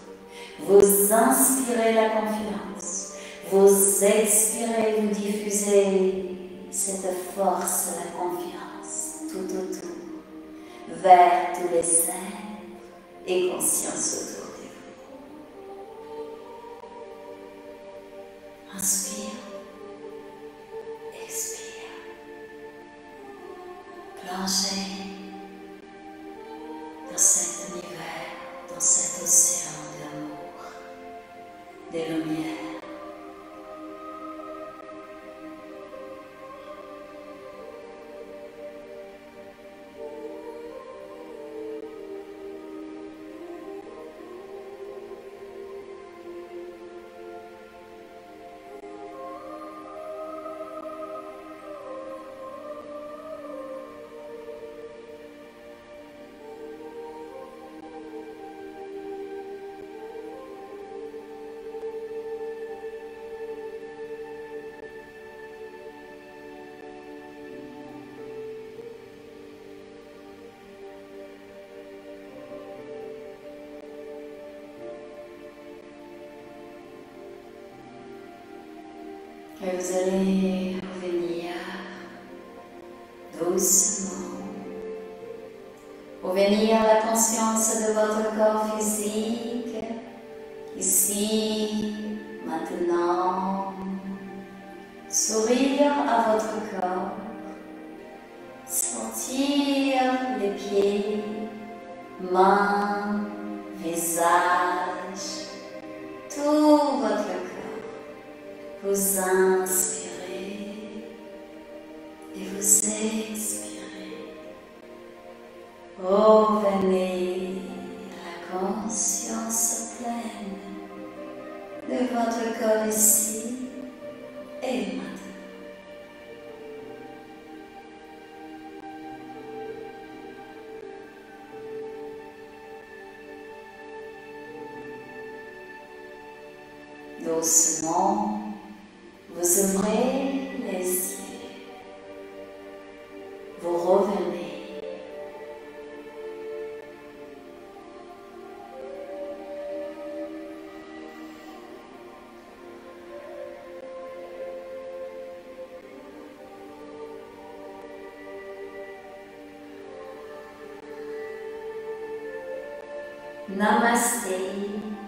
Speaker 1: Vous inspirez la confiance, vous expirez, vous diffusez cette force, la confiance tout autour, vers tous les êtres et consciences autour de vous. Inspire, expire, plongez dans cet univers, dans cet océan d'amour, de lumière. Et vous allez revenir doucement, revenir à la conscience de votre corps physique, ici, maintenant, sourire à votre corps, sentir les pieds, mains, visage, tout votre corps. Vous inspirez et vous expirez. Revenez à la conscience pleine de votre corps ici et maintenant. Doucement, vous ouvrez les yeux. Vous revenez. Namasté.